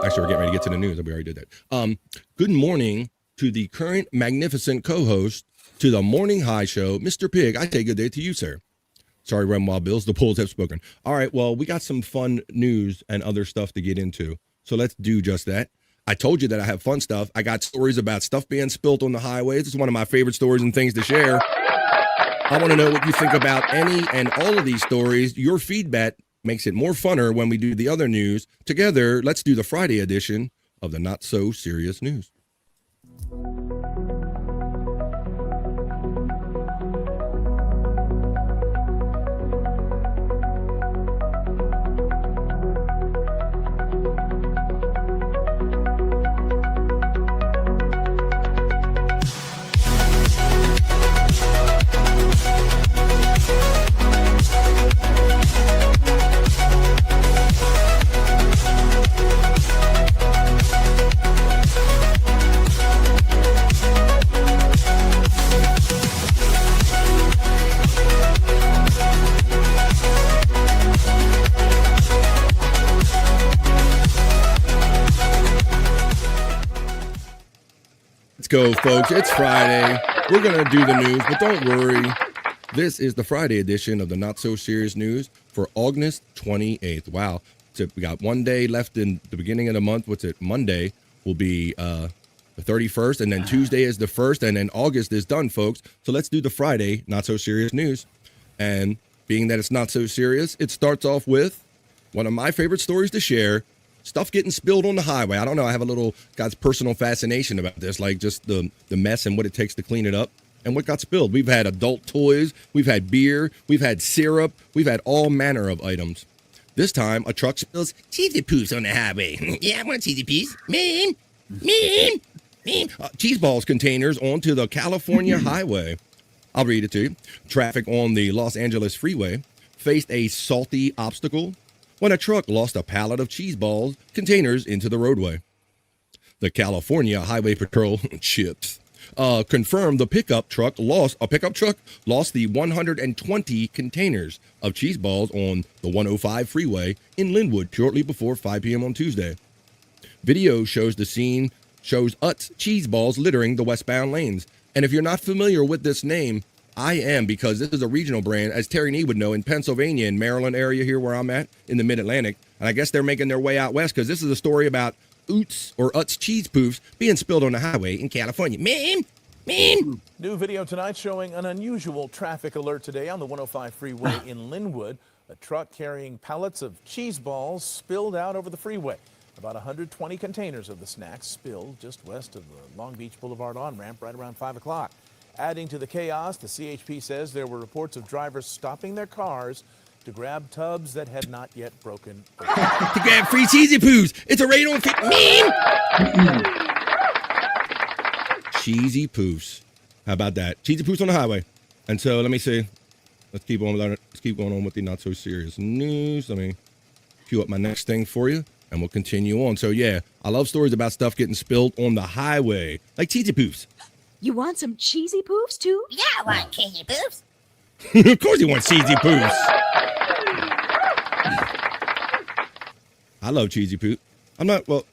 Speaker 16: we're getting ready to get to the news. We already did that. Good morning to the current magnificent co-host to the Morning High Show, Mr. Pig. I take a day to you, sir. Sorry, Rem Wild Bills. The polls have spoken. All right, well, we got some fun news and other stuff to get into. So let's do just that. I told you that I have fun stuff. I got stories about stuff being spilt on the highways. It's one of my favorite stories and things to share. I want to know what you think about any and all of these stories. Your feedback makes it more funner when we do the other news. Together, let's do the Friday edition of the Not So Serious News. Let's go, folks. It's Friday. We're going to do the news, but don't worry. This is the Friday edition of the Not So Serious News for August 28th. Wow. So we got 1 day left in the beginning of the month. What's it? Monday will be the 31st, and then Tuesday is the 1st, and then August is done, folks. So let's do the Friday Not So Serious News. And being that it's not so serious, it starts off with one of my favorite stories to share. Stuff getting spilled on the highway. I don't know. I have a little God's personal fascination about this, like just the mess and what it takes to clean it up and what got spilled. We've had adult toys. We've had beer. We've had syrup. We've had all manner of items. This time, a truck spills cheesy poofs on the highway. Yeah, I want cheesy poofs. Cheese balls containers onto the California highway. I'll read it to you. Traffic on the Los Angeles freeway faced a salty obstacle when a truck lost a pallet of cheese balls containers into the roadway. The California Highway Patrol chips confirmed the pickup truck lost the 120 containers of cheese balls on the 105 freeway in Linwood shortly before 5 p.m. on Tuesday. Video shows the scene shows Utz cheese balls littering the westbound lanes. And if you're not familiar with this name, I am, because this is a regional brand, as Terry Nee would know, in Pennsylvania and Maryland area here where I'm at, in the mid-Atlantic. And I guess they're making their way out west, because this is a story about Utz cheese poofs being spilled on the highway in California. Ma'am.
Speaker 21: New video tonight showing an unusual traffic alert today on the 105 freeway in Linwood. A truck carrying pallets of cheese balls spilled out over the freeway. About 120 containers of the snacks spilled just west of the Long Beach Boulevard on-ramp right around 5 o'clock. Adding to the chaos, the CHP says there were reports of drivers stopping their cars to grab tubs that had not yet broken open.
Speaker 16: To grab free cheesy poofs. It's a raid on cheesy poofs. How about that? Cheesy poofs on the highway. And so let me see. Let's keep going on with the not so serious news. Let me cue up my next thing for you, and we'll continue on. So yeah, I love stories about stuff getting spilled on the highway, like cheesy poofs.
Speaker 2: You want some cheesy poofs too?
Speaker 22: Yeah, I want cheesy poofs.
Speaker 16: Of course you want cheesy poofs. I love cheesy poop. I'm not, well,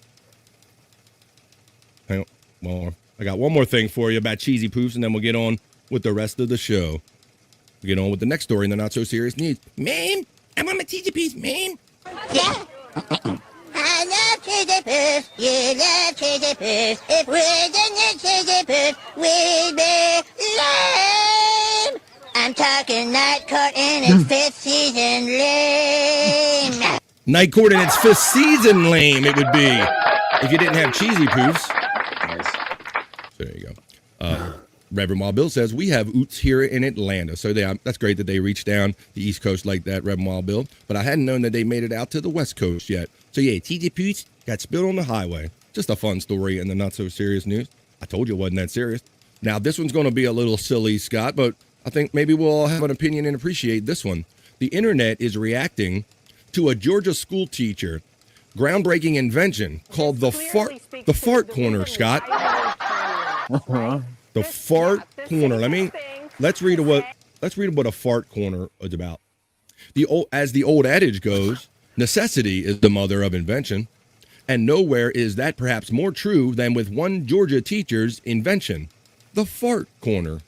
Speaker 16: hang on. Well, I got one more thing for you about cheesy poofs, and then we'll get on with the rest of the show. We'll get on with the next story in the not so serious news. Ma'am, I want my cheesy poofs, ma'am.
Speaker 22: Yeah. I love cheesy poofs. You love cheesy poofs. If we didn't get cheesy poofs, we'd be lame. I'm talking night court in its 5th season, lame.
Speaker 16: Night Court in its 5th season, lame it would be if you didn't have cheesy poofs. So there you go. Reverend Wild Bill says, we have Oots here in Atlanta. So that's great that they reached down the East Coast like that, Reverend Wild Bill. But I hadn't known that they made it out to the West Coast yet. So yeah, cheesy poofs got spilled on the highway. Just a fun story in the not so serious news. I told you it wasn't that serious. Now, this one's going to be a little silly, Scott, but I think maybe we'll all have an opinion and appreciate this one. The internet is reacting to a Georgia school teacher groundbreaking invention called the fart corner, Scott. The fart corner. Let's read what a fart corner is about. As the old adage goes, necessity is the mother of invention, and nowhere is that perhaps more true than with one Georgia teacher's invention, the fart corner.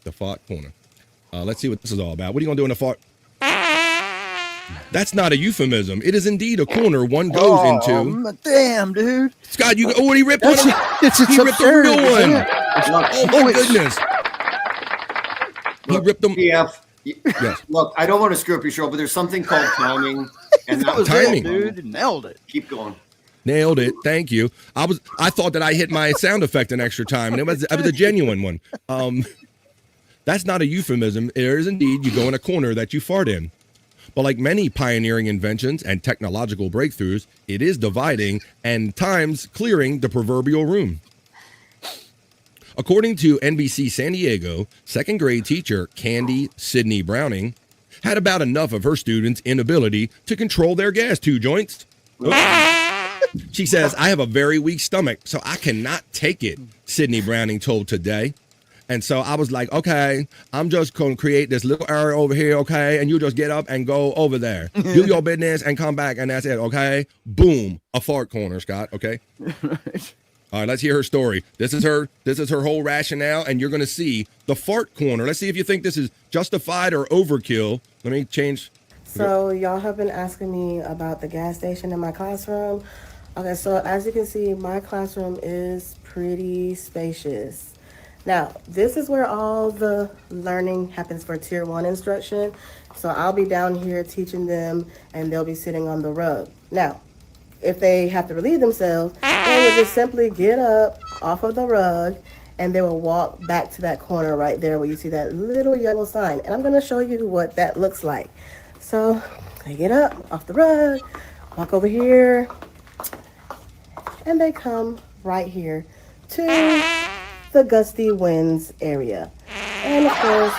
Speaker 16: The fart corner. Let's see what this is all about. What are you gonna do in the fart? That's not a euphemism. It is indeed a corner one goes into.
Speaker 19: Damn, dude.
Speaker 16: Scott, you he ripped one. He ripped the real one. Oh my goodness. He ripped them.
Speaker 12: Yes. Look, I don't want to screw up your show, but there's something called timing, and that was
Speaker 16: timing.
Speaker 19: Dude, nailed it.
Speaker 12: Keep going.
Speaker 16: Nailed it. Thank you. I thought that I hit my sound effect an extra time, and it was a genuine one. That's not a euphemism. It is indeed you go in a corner that you fart in. But like many pioneering inventions and technological breakthroughs, it is dividing and times clearing the proverbial room. According to NBC San Diego, second grade teacher Candy Sydney Browning had about enough of her students' inability to control their gas tube joints. She says, I have a very weak stomach, so I cannot take it, Sydney Browning told Today. And so I was like, okay, I'm just going to create this little area over here, okay? And you just get up and go over there. Do your business and come back, and that's it, okay? Boom, a fart corner, Scott, okay? All right, let's hear her story. This is her whole rationale, and you're going to see the fart corner. Let's see if you think this is justified or overkill. Let me change.
Speaker 23: So y'all have been asking me about the gas station in my classroom. Okay, so as you can see, my classroom is pretty spacious. Now, this is where all the learning happens for Tier 1 instruction. So I'll be down here teaching them, and they'll be sitting on the rug. Now, if they have to relieve themselves, they will just simply get up off of the rug, and they will walk back to that corner right there where you see that little yellow sign. And I'm going to show you what that looks like. So they get up off the rug, walk over here, and they come right here to the gusty winds area. And of course,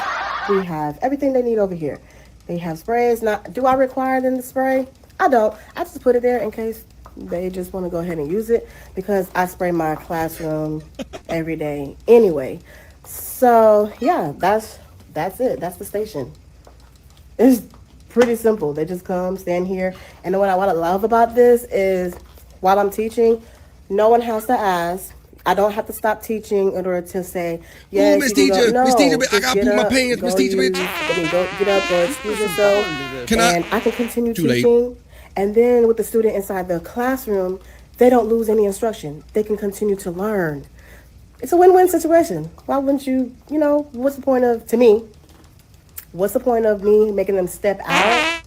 Speaker 23: we have everything they need over here. They have sprays. Now, do I require them to spray? I don't. I just put it there in case they just want to go ahead and use it, because I spray my classroom every day anyway. So yeah, that's it. That's the station. It's pretty simple. They just come, stand here. And what I love about this is while I'm teaching, no one has to ask. I don't have to stop teaching in order to say, yes,
Speaker 16: Miss Teacher,
Speaker 23: no,
Speaker 16: Miss Teacher, I gotta poop my pants, Miss Teacher, bitch.
Speaker 23: Go get up, go excuse yourself. I can continue teaching. And then with the student inside the classroom, they don't lose any instruction. They can continue to learn. It's a win-win situation. Why wouldn't you, what's the point of me making them step out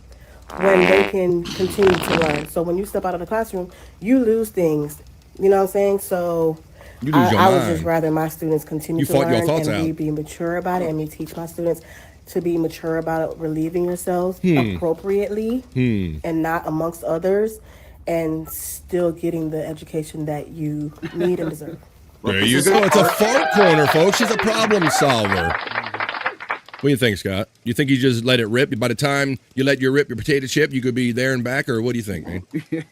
Speaker 23: when they can continue to learn? So when you step out of the classroom, you lose things. You know what I'm saying? So I would just rather my students continue to learn and me be mature about it, and me teach my students to be mature about relieving yourselves appropriately and not amongst others, and still getting the education that you need and deserve.
Speaker 16: There you go. It's a fart corner, folks. She's a problem solver. What do you think, Scott? You think you just let it rip? By the time you let rip your potato chip, you could be there and back, or what do you think, man?
Speaker 19: Yeah,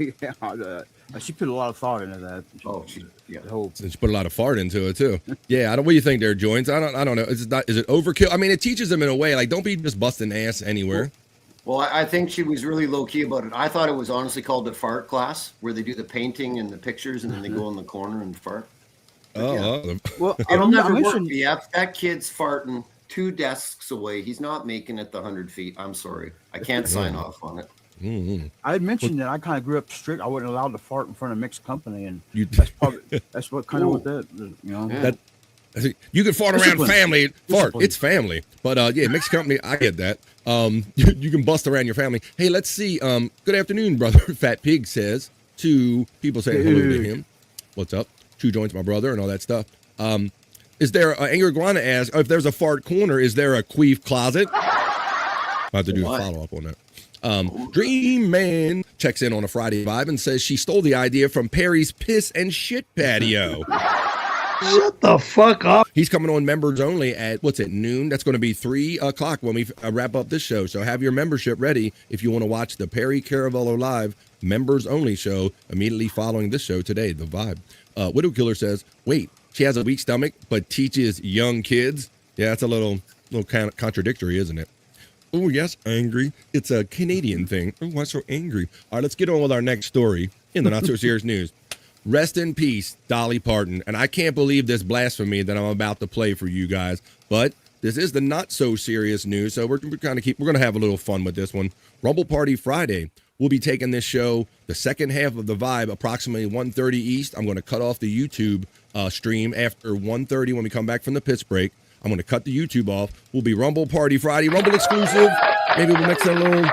Speaker 19: She put a lot of thought into that.
Speaker 12: Yeah.
Speaker 19: The whole
Speaker 16: She put a lot of fart into it too. Yeah, what do you think there, Joints? I don't know. Is it overkill? I mean, it teaches them in a way, like don't be just busting ass anywhere.
Speaker 12: Well, I think she was really low key about it. I thought it was honestly called the fart class, where they do the painting and the pictures, and then they go in the corner and fart.
Speaker 16: Well,
Speaker 12: it'll never work. BF. That kid's farting 2 desks away. He's not making it the 100 feet. I'm sorry, I can't sign off on it.
Speaker 19: I had mentioned that I kind of grew up strict. I wasn't allowed to fart in front of mixed company, and that's what kind of what that
Speaker 16: That you can fart around family. Fart, it's family. But yeah, mixed company, I get that. You can bust around your family. Hey, let's see. Good afternoon, brother. Fat Pig says to people saying hello to him. What's up? 2 joints, my brother, and all that stuff. Is there Angry Iguana asks if there's a fart corner? Is there a queef closet? I have to do a follow up on that. Dream Man checks in on a Friday vibe and says she stole the idea from Perry's Piss and Shit patio.
Speaker 4: Shut the fuck up.
Speaker 16: He's coming on members only at, noon? That's going to be 3 o'clock when we wrap up this show. So have your membership ready if you want to watch the Perry Caravello Live members only show immediately following this show today, The Vibe. Widow Killer says, wait, she has a weak stomach but teaches young kids? Yeah, that's a little kind of contradictory, isn't it? Oh, yes, angry. It's a Canadian thing. Oh, why so angry? All right, let's get on with our next story in the not-so-serious news. Rest in peace, Dolly Parton. And I can't believe this blasphemy that I'm about to play for you guys. But this is the not-so-serious news, so we're going to have a little fun with this one. Rumble Party Friday. We'll be taking this show, the second half of The Vibe, approximately 1:30 East. I'm going to cut off the YouTube stream after 1:30 when we come back from the piss break. I'm going to cut the YouTube off. We'll be Rumble Party Friday, Rumble exclusive. Maybe we'll mix in a little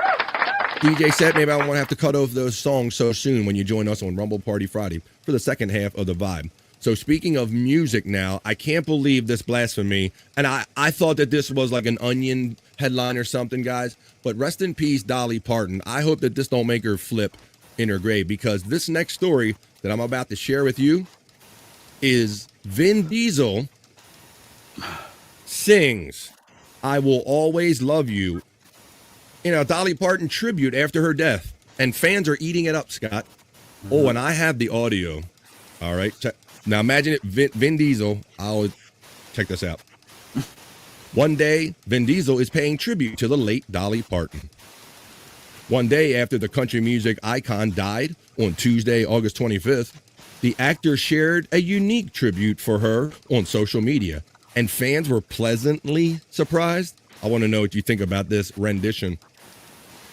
Speaker 16: DJ set. Maybe I won't have to cut off those songs so soon when you join us on Rumble Party Friday for the second half of The Vibe. So speaking of music now, I can't believe this blasphemy. And I thought that this was like an Onion headline or something, guys. But rest in peace, Dolly Parton. I hope that this don't make her flip in her grave, because this next story that I'm about to share with you is Vin Diesel sings I Will Always Love You in a Dolly Parton tribute after her death. And fans are eating it up, Scott. Oh, and I have the audio. All right. Now imagine it, Vin Diesel. Check this out. One day, Vin Diesel is paying tribute to the late Dolly Parton. One day after the country music icon died on Tuesday, August 25th, the actor shared a unique tribute for her on social media, and fans were pleasantly surprised. I want to know what you think about this rendition.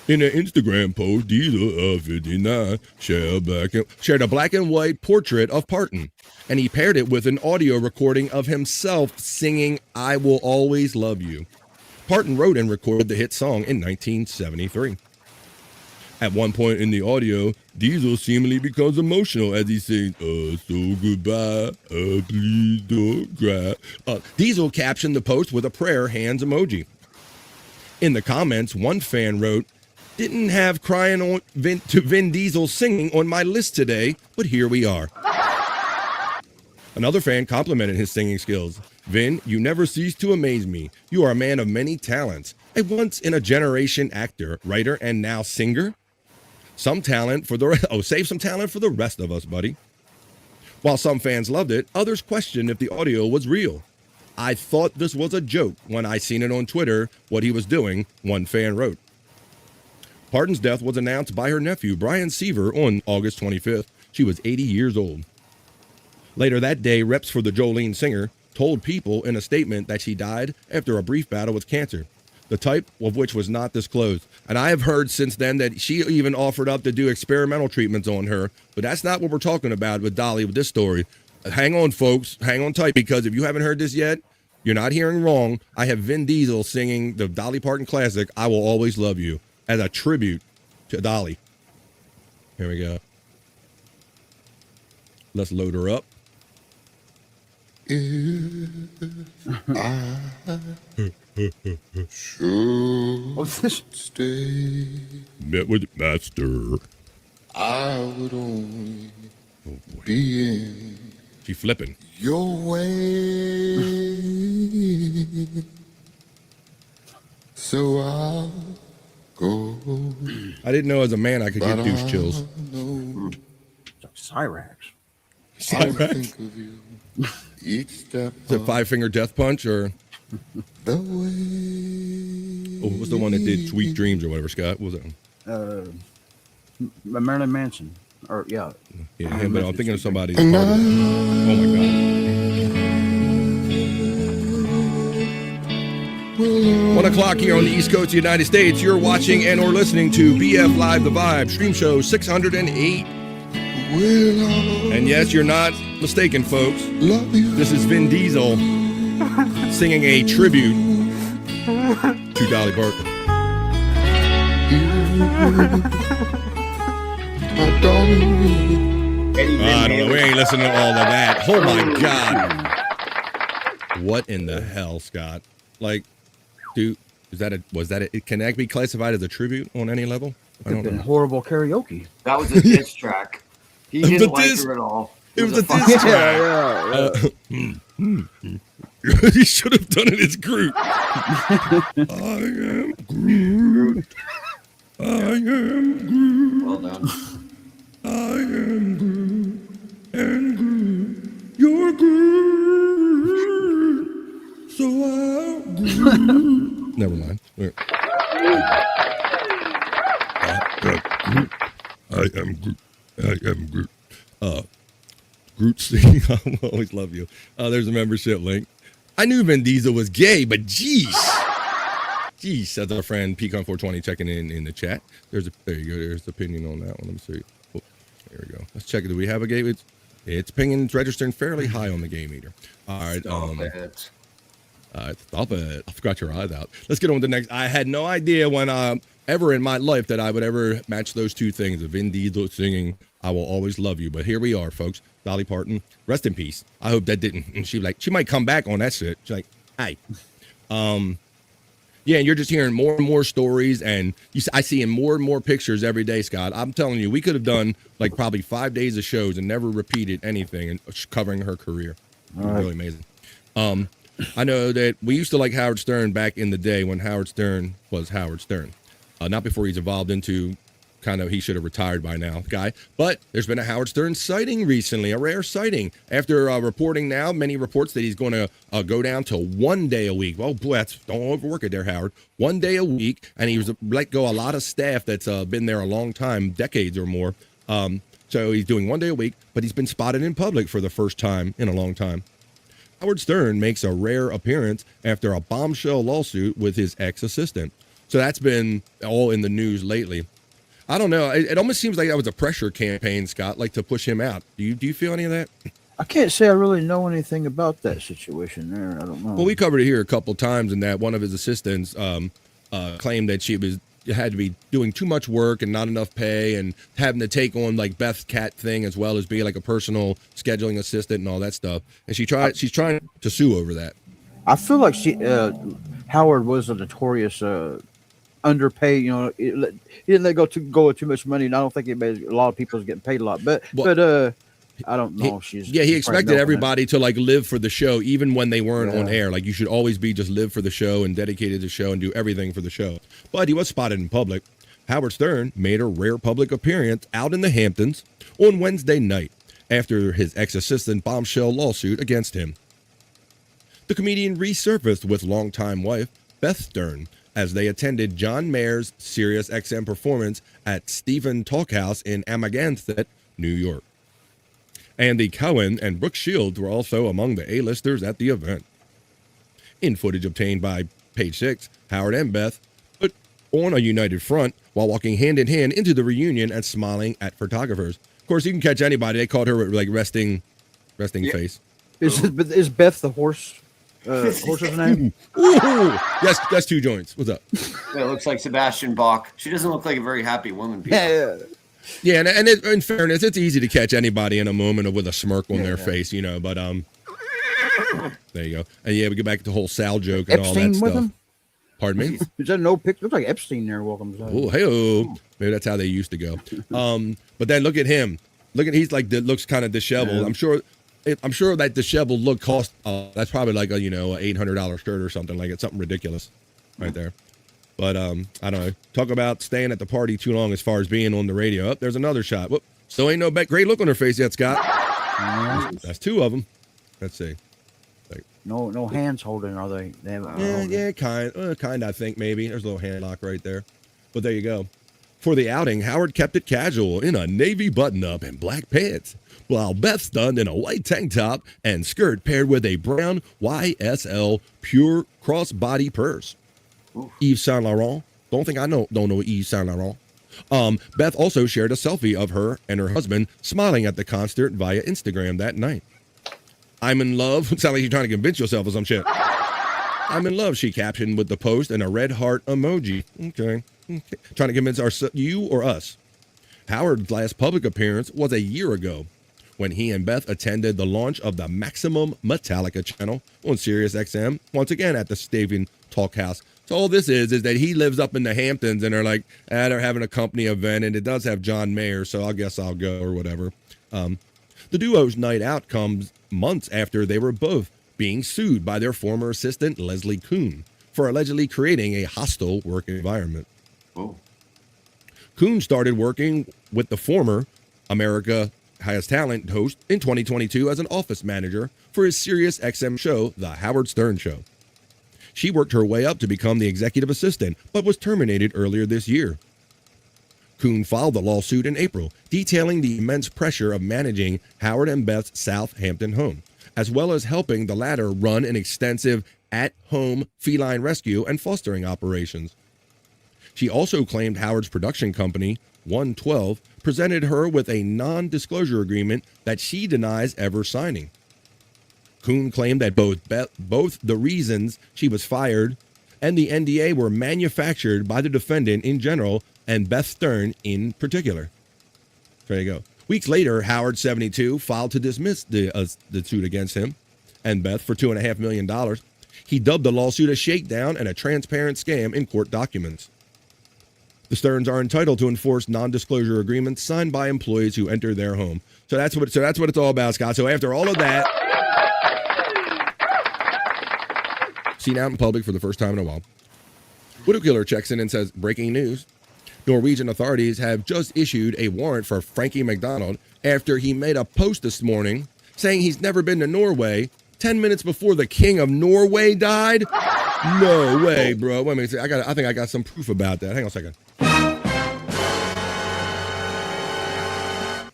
Speaker 16: In an Instagram post, Diesel 59 shared a black and white portrait of Parton, and he paired it with an audio recording of himself singing I Will Always Love You. Parton wrote and recorded the hit song in 1973. At one point in the audio, Diesel seemingly becomes emotional as he sings, so goodbye, please don't cry. Diesel captioned the post with a prayer hands emoji. In the comments, one fan wrote, didn't have crying on Vin Diesel singing on my list today, but here we are. Another fan complimented his singing skills. Vin, you never cease to amaze me. You are a man of many talents. A once-in-a-generation actor, writer, and now singer. Some talent for the save some talent for the rest of us, buddy. While some fans loved it, others questioned if the audio was real. I thought this was a joke when I seen it on Twitter, what he was doing, one fan wrote. Parton's death was announced by her nephew, Brian Seaver, on August 25th. She was 80 years old. Later that day, reps for the Jolene singer told People in a statement that she died after a brief battle with cancer, the type of which was not disclosed. And I have heard since then that she even offered up to do experimental treatments on her, but that's not what we're talking about with Dolly with this story. Hang on, folks. Hang on tight, because if you haven't heard this yet, you're not hearing wrong. I have Vin Diesel singing the Dolly Parton classic, I Will Always Love You, as a tribute to Dolly. Here we go. Let's load her up.
Speaker 8: Stay.
Speaker 16: Met with Master.
Speaker 8: I would only be in.
Speaker 16: She flipping.
Speaker 8: Your way. So I'll go.
Speaker 16: I didn't know as a man I could get douche chills.
Speaker 19: Cyrax.
Speaker 16: Cyrax?
Speaker 8: Each step.
Speaker 16: Is it Five-Finger Death Punch or?
Speaker 8: The way.
Speaker 16: Oh, what was the one that did Sweet Dreams or whatever, Scott? What was that?
Speaker 19: Marilyn Manson. Or yeah.
Speaker 16: Yeah, him, but I'm thinking of somebody. Oh my God. 1 o'clock here on the East Coast of the United States. You're watching and or listening to BF Live The Vibe, stream show 608. And yes, you're not mistaken, folks. This is Vin Diesel singing a tribute to Dolly Parton.
Speaker 8: I don't
Speaker 16: know. We ain't listening to all of that. Oh my God. What in the hell, Scott? Like, dude, can that be classified as a tribute on any level?
Speaker 19: It could have been horrible karaoke.
Speaker 12: That was a diss track. He didn't like her at all.
Speaker 16: It was a diss track. He should have done it as Groot. I am Groot. I am Groot.
Speaker 12: Well done.
Speaker 16: I am Groot. And Groot. You're Groot. So I'm Groot. Never mind. I am Groot. I am Groot. Groot singing, I will always love you. There's a membership link. I knew Vin Diesel was gay, but jeez. Jeez, that's our friend Pecan420 checking in the chat. There you go. There's the opinion on that one. Let me see. Oh, there we go. Let's check it. Do we have a gay? It's pinging. It's registering fairly high on the gay meter. All right. Stop it. I forgot your eyes out. Let's get on with the next. I had no idea when ever in my life that I would ever match those two things of Vin Diesel singing I Will Always Love You. But here we are, folks. Dolly Parton, rest in peace. I hope that didn't. And she might come back on that shit. She's like, hey. Yeah, and you're just hearing more and more stories, and I see more and more pictures every day, Scott. I'm telling you, we could have done like probably 5 days of shows and never repeated anything and covering her career. Really amazing. I know that we used to like Howard Stern back in the day when Howard Stern was Howard Stern. Not before he's evolved into kind of, he should have retired by now guy. But there's been a Howard Stern sighting recently, a rare sighting. After reporting now, many reports that he's going to go down to 1 day a week. Well, boy, don't overwork it there, Howard. 1 day a week, and he was let go a lot of staff that's been there a long time, decades or more. So he's doing 1 day a week, but he's been spotted in public for the first time in a long time. Howard Stern makes a rare appearance after a bombshell lawsuit with his ex-assistant. So that's been all in the news lately. I don't know. It almost seems like that was a pressure campaign, Scott, like to push him out. Do you feel any of that?
Speaker 19: I can't say I really know anything about that situation there. I don't know.
Speaker 16: Well, we covered it here a couple of times, and that one of his assistants claimed that she had to be doing too much work and not enough pay, and having to take on like Beth's cat thing as well as being like a personal scheduling assistant and all that stuff. And she's trying to sue over that.
Speaker 19: I feel like Howard was a notorious underpaid. He didn't let go with too much money, and I don't think a lot of people is getting paid a lot. But I don't know.
Speaker 16: He expected everybody to like live for the show, even when they weren't on air. Like, you should always be just live for the show and dedicated to the show and do everything for the show. But he was spotted in public. Howard Stern made a rare public appearance out in the Hamptons on Wednesday night after his ex-assistant bombshell lawsuit against him. The comedian resurfaced with longtime wife Beth Stern as they attended John Mayer's Sirius XM performance at Stephen Talkhouse in Amagansett, New York. Andy Cohen and Brooke Shields were also among the A-listers at the event. In footage obtained by Page 6, Howard and Beth put on a united front while walking hand in hand into the reunion and smiling at photographers. Of course, you can catch anybody. They called her with like resting face.
Speaker 19: Is Beth the horse? Horse's name?
Speaker 16: Ooh, yes, that's 2 joints. What's up?
Speaker 12: Yeah, it looks like Sebastian Bach. She doesn't look like a very happy woman.
Speaker 16: Yeah, and in fairness, it's easy to catch anybody in a moment with a smirk on their face, but there you go. And yeah, we get back to the whole Sal joke and
Speaker 19: Epstein
Speaker 16: all that
Speaker 19: with
Speaker 16: stuff.
Speaker 19: Him?
Speaker 16: Pardon me?
Speaker 19: Is that no picture? Looks like Epstein there. Welcome.
Speaker 16: Oh, hey-oh. Maybe that's how they used to go. But then look at him. He's like, looks kind of disheveled.
Speaker 19: Yeah.
Speaker 16: I'm sure that disheveled look cost. That's probably like a $800 shirt or something like it. Something ridiculous, right there. But I don't know. Talk about staying at the party too long as far as being on the radio. There's another shot. Whoop. Still ain't no great look on her face yet, Scott. That's 2 of them. Let's see.
Speaker 19: No hands holding, are they?
Speaker 16: Kind. I think maybe there's a little hand lock right there. But there you go. For the outing, Howard kept it casual in a navy button-up and black pants, while Beth donned in a white tank top and skirt paired with a brown YSL pure crossbody purse. Yves Saint Laurent. Don't know Yves Saint Laurent. Beth also shared a selfie of her and her husband smiling at the concert via Instagram that night. I'm in love. Sounds like you're trying to convince yourself of some shit. I'm in love, she captioned with the post and a red heart emoji. Okay. Trying to convince you or us. Howard's last public appearance was a year ago when he and Beth attended the launch of the Maximum Metallica channel on Sirius XM, once again at the Staving Talk House. So all this is that he lives up in the Hamptons and they're like, they're having a company event and it does have John Mayer, so I guess I'll go or whatever. The duo's night out comes months after they were both being sued by their former assistant, Leslie Kuhn, for allegedly creating a hostile work environment. Kuhn started working with the former America Has Talent host in 2022 as an office manager for his Sirius XM show, The Howard Stern Show. She worked her way up to become the executive assistant, but was terminated earlier this year. Kuhn filed the lawsuit in April, detailing the immense pressure of managing Howard and Beth's Southampton home, as well as helping the latter run an extensive at-home feline rescue and fostering operations. She also claimed Howard's production company, 112, presented her with a non-disclosure agreement that she denies ever signing. Kuhn claimed that both the reasons she was fired and the NDA were manufactured by the defendant in general and Beth Stern in particular. There you go. Weeks later, Howard, 72, filed to dismiss the suit against him and Beth for $2.5 million. He dubbed the lawsuit a shakedown and a transparent scam in court documents. The Sterns are entitled to enforce non-disclosure agreements signed by employees who enter their home. So that's what it's all about, Scott. So after all of that, seen out in public for the first time in a while, Widow Killer checks in and says, breaking news. Norwegian authorities have just issued a warrant for Frankie McDonald after he made a post this morning saying he's never been to Norway 10 minutes before the king of Norway died. No way, bro. Wait a minute. I think I got some proof about that. Hang on a second.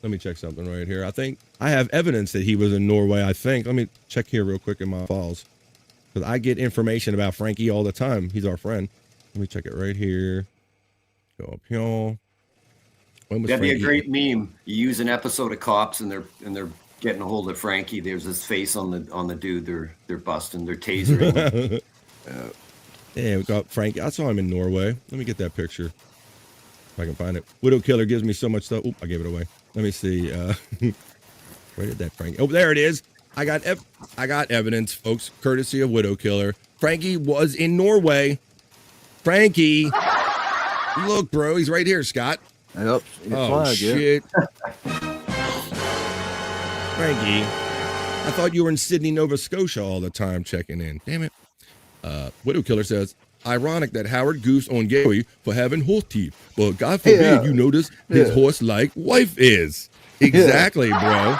Speaker 16: Let me check something right here. I think I have evidence that he was in Norway, I think. Let me check here real quick in my files, because I get information about Frankie all the time. He's our friend. Let me check it right here. Go up here. When was
Speaker 12: That'd
Speaker 16: Frankie?
Speaker 12: be a great meme. You use an episode of Cops and they're getting a hold of Frankie. There's his face on the dude. They're busting. They're tasering.
Speaker 16: Yeah, we got Frankie. I saw him in Norway. Let me get that picture if I can find it. Widow Killer gives me so much stuff. Oop, I gave it away. Let me see. Where did that Frankie? Oh, there it is. I got evidence, folks, courtesy of Widow Killer. Frankie was in Norway. Frankie. Look, bro, he's right here, Scott.
Speaker 19: Yep.
Speaker 16: Oh, shit. Frankie, I thought you were in Sydney, Nova Scotia all the time checking in. Damn it. Widow Killer says, ironic that Howard goofs on Gary for having horse teeth, but God forbid you notice his horse-like wife is. Exactly, bro.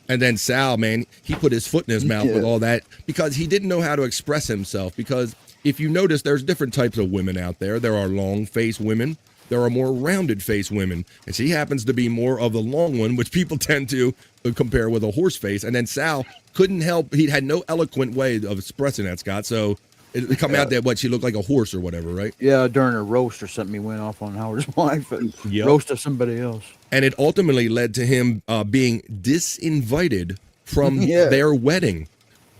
Speaker 16: And then Sal, man, he put his foot in his mouth with all that because he didn't know how to express himself. Because if you notice, there's different types of women out there. There are long-faced women. There are more rounded-faced women. And she happens to be more of the long one, which people tend to compare with a horse face. And then Sal couldn't help. He had no eloquent way of expressing that, Scott. So it come out that, she looked like a horse or whatever, right?
Speaker 19: Yeah, during a roast or something, he went off on Howard's wife and roasted somebody else.
Speaker 16: And it ultimately led to him being disinvited from their wedding.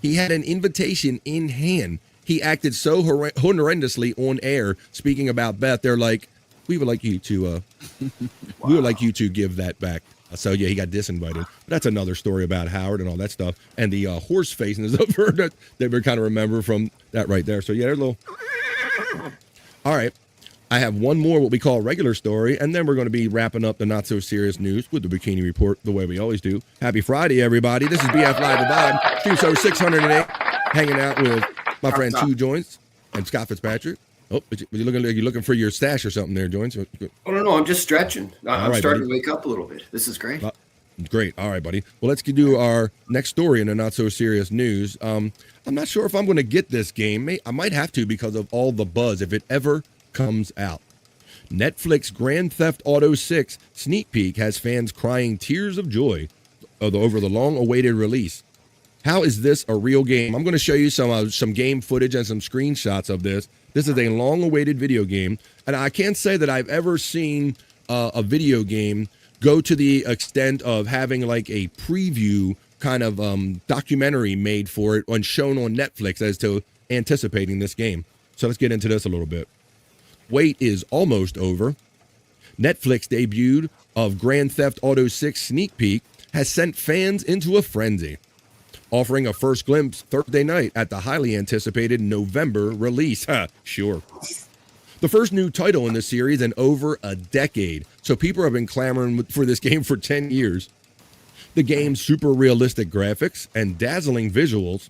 Speaker 16: He had an invitation in hand. He acted so horrendously on air, speaking about Beth. They're like, we would like you to, we would like you to give that back. So yeah, he got disinvited. But that's another story about Howard and all that stuff. And the horse face and stuff that we kind of remember from that right there. So yeah, there's a little. All right. I have one more what we call a regular story, and then we're going to be wrapping up the not so serious news with the Bikini Report the way we always do. Happy Friday, everybody. This is BF Live The Vibe, show 608, hanging out with my friend Two Joints and Scott Fitzpatrick. Oh, you're looking for your stash or something there, Joins?
Speaker 12: Oh, no, I'm just stretching. I'm
Speaker 16: right,
Speaker 12: starting
Speaker 16: buddy.
Speaker 12: to wake up a little bit. This is great.
Speaker 16: Great. All right, buddy. Well, let's do our next story in the not so serious news. I'm not sure if I'm going to get this game. I might have to because of all the buzz if it ever comes out. Netflix Grand Theft Auto 6 sneak peek has fans crying tears of joy over the long-awaited release. How is this a real game? I'm going to show you some game footage and some screenshots of this. This is a long-awaited video game, and I can't say that I've ever seen a video game go to the extent of having like a preview kind of documentary made for it and shown on Netflix as to anticipating this game. So let's get into this a little bit. Wait is almost over. Netflix debut of Grand Theft Auto 6 sneak peek has sent fans into a frenzy, offering a first glimpse Thursday night at the highly anticipated November release. Sure. The first new title in the series in over a decade, so people have been clamoring for this game for 10 years. The game's super realistic graphics and dazzling visuals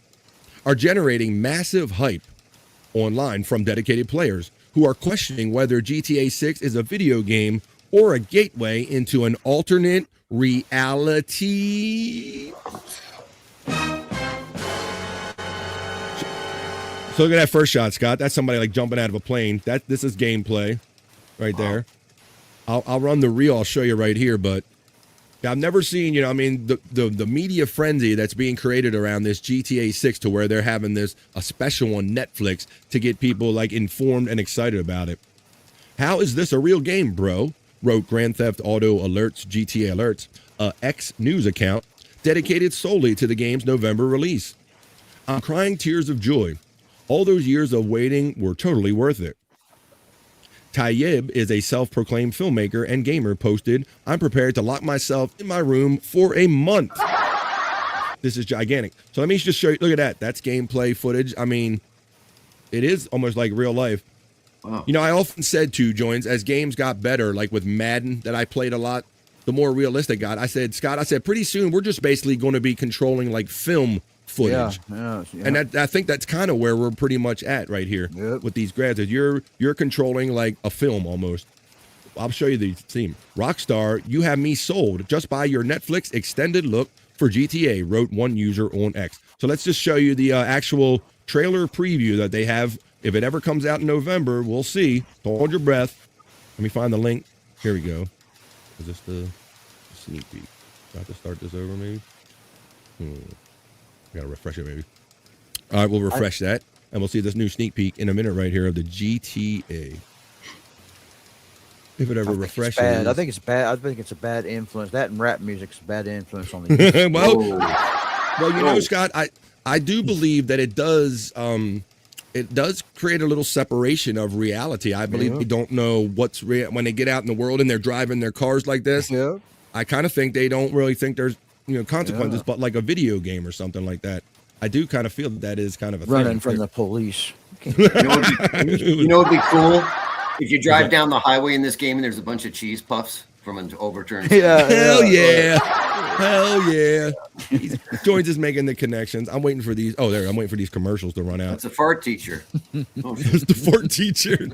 Speaker 16: are generating massive hype online from dedicated players who are questioning whether GTA 6 is a video game or a gateway into an alternate reality. So look at that first shot, Scott. That's somebody like jumping out of a plane. This is gameplay right there. I'll run the reel. I'll show you right here. But I've never seen, the media frenzy that's being created around this GTA 6 to where they're having a special on Netflix to get people like informed and excited about it. How is this a real game, bro? Wrote Grand Theft Auto Alerts, GTA Alerts, a X news account dedicated solely to the game's November release. I'm crying tears of joy. All those years of waiting were totally worth it. Tayyib is a self-proclaimed filmmaker and gamer posted, I'm prepared to lock myself in my room for a month. This is gigantic. So let me just show you, look at that. That's gameplay footage. I mean, it is almost like real life. Wow. I often said to Joins, as games got better, like with Madden that I played a lot, the more realistic got. I said, Scott, pretty soon we're just basically going to be controlling like film footage. Yeah. And I think that's kind of where we're pretty much at right here with these graphics. You're controlling like a film almost. I'll show you the theme. Rockstar, you have me sold just by your Netflix extended look for GTA, wrote one user on X. So let's just show you the actual trailer preview that they have. If it ever comes out in November, we'll see. Don't hold your breath. Let me find the link. Here we go. Is this the sneak peek? Do I have to start this over maybe? Gotta refresh it maybe. All right, we'll refresh that, and we'll see this new sneak peek in a minute right here of the GTA. If it ever refreshes.
Speaker 19: I think it's bad. I think it's a bad influence. That and rap music's a bad influence on the
Speaker 16: well, Scott, I do believe that it does create a little separation of reality. I believe we don't know what's real when they get out in the world and they're driving their cars like this. Yeah. I kind of think they don't really think there's consequences, but like a video game or something like that. I do kind of feel that is kind of a
Speaker 19: running from the police.
Speaker 12: You know what'd be cool? If you drive down the highway in this game and there's a bunch of cheese puffs from an overturned.
Speaker 16: Hell yeah. Joins is making the connections. I'm waiting for these. I'm waiting for these commercials to run out.
Speaker 12: It's a fart teacher.
Speaker 16: It's the fart teacher.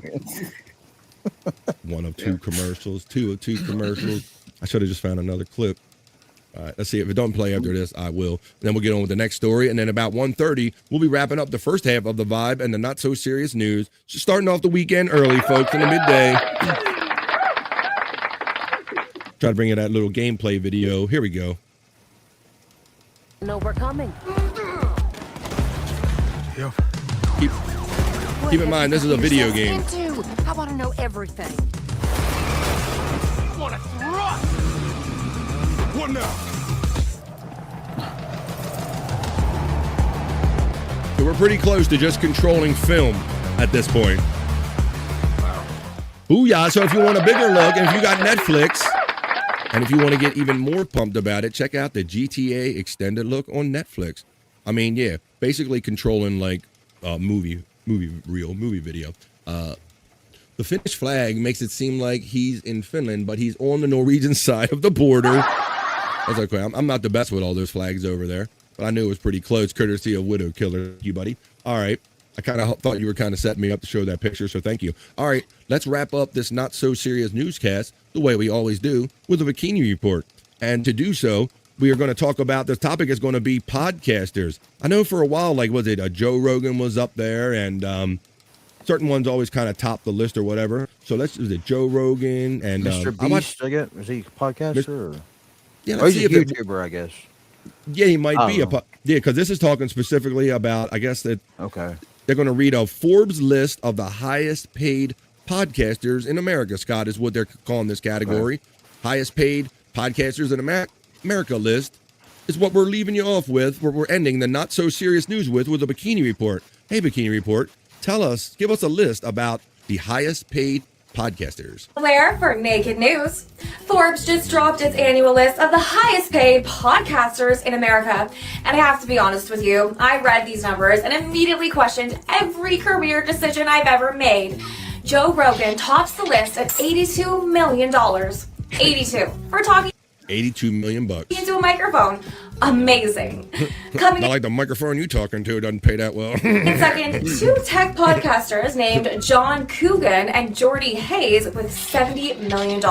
Speaker 16: One of two commercials. Two of two commercials. I should have just found another clip. All right, let's see. If it don't play after this, I will. And then we'll get on with the next story. And then about 1:30, we'll be wrapping up the first half of the Vibe and the not-so-serious news. Just starting off the weekend early, folks, in the midday. Try to bring in that little gameplay video. Here we go.
Speaker 2: No, we're coming.
Speaker 16: Yep. Keep in mind, this is a video game.
Speaker 2: I want to know everything.
Speaker 1: Want to thrust? What now?
Speaker 16: So we're pretty close to just controlling film at this point. Booyah. So if you want a bigger look, and if you got Netflix, and if you want to get even more pumped about it, check out the GTA extended look on Netflix. I mean, yeah, basically controlling like movie video. The Finnish flag makes it seem like he's in Finland, but he's on the Norwegian side of the border. That's okay. I'm not the best with all those flags over there, but I knew it was pretty close, courtesy of Widow Killer. You, buddy. All right. I kind of thought you were kind of setting me up to show that picture, so thank you. All right, let's wrap up this not so serious newscast the way we always do with a bikini report. And to do so, we are going to talk about, the topic is going to be podcasters. I know for a while, like, was it Joe Rogan was up there, and certain ones always kind of top the list or whatever. So is it Joe Rogan and
Speaker 19: Mr. Beast? I guess is he a podcaster?
Speaker 16: Yeah,
Speaker 19: or he's a YouTuber, I guess.
Speaker 16: Yeah, he might be because this is talking specifically about, I guess that they're going to read a Forbes list of the highest paid podcasters in America. Scott, is what they're calling this category. Highest paid podcasters in America list is what we're leaving you off with. We're ending the not so serious news with a bikini report. Hey, bikini report, give us a list about the highest paid podcasters.
Speaker 3: Blair for Naked News. Forbes just dropped its annual list of the highest paid podcasters in America. And I have to be honest with you, I read these numbers and immediately questioned every career decision I've ever made. Joe Rogan tops the list at $82 million. 82. We're talking
Speaker 16: $82 million
Speaker 3: into a microphone. Amazing. Coming
Speaker 16: Not like the microphone you talking to doesn't pay that well.
Speaker 3: in second, two tech podcasters named John Coogan and Jordy Hayes with $70 million.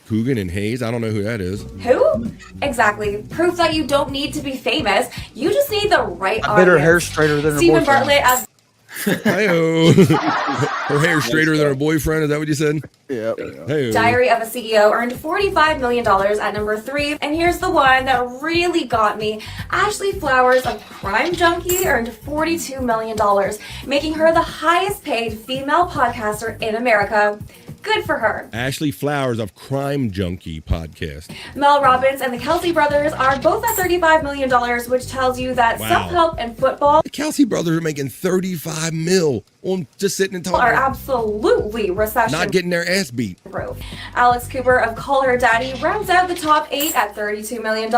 Speaker 16: Coogan and Hayes? I don't know who that is.
Speaker 3: Who? Exactly. Proof that you don't need to be famous. You just need the right audience.
Speaker 19: Better hair straighter than her
Speaker 3: Stephen
Speaker 19: boyfriend.
Speaker 3: Bartlett as
Speaker 16: Hi-oh. Her hair straighter than her boyfriend. Is that what you said?
Speaker 19: Yeah.
Speaker 16: Hey-oh.
Speaker 3: Diary of a CEO earned $45 million at number 3. And here's the one that really got me. Ashley Flowers of Crime Junkie earned $42 million, making her the highest paid female podcaster in America. Good for her.
Speaker 16: Ashley Flowers of Crime Junkie podcast.
Speaker 3: Mel Robbins and the Kelsey brothers are both at $35 million, which tells you that self-help and football
Speaker 16: The Kelsey brothers are making $35 million on just sitting and talking.
Speaker 3: are absolutely recession
Speaker 16: Not getting their ass beat.
Speaker 3: proof. Alex Cooper of Call Her Daddy rounds out the top 8 at $32 million.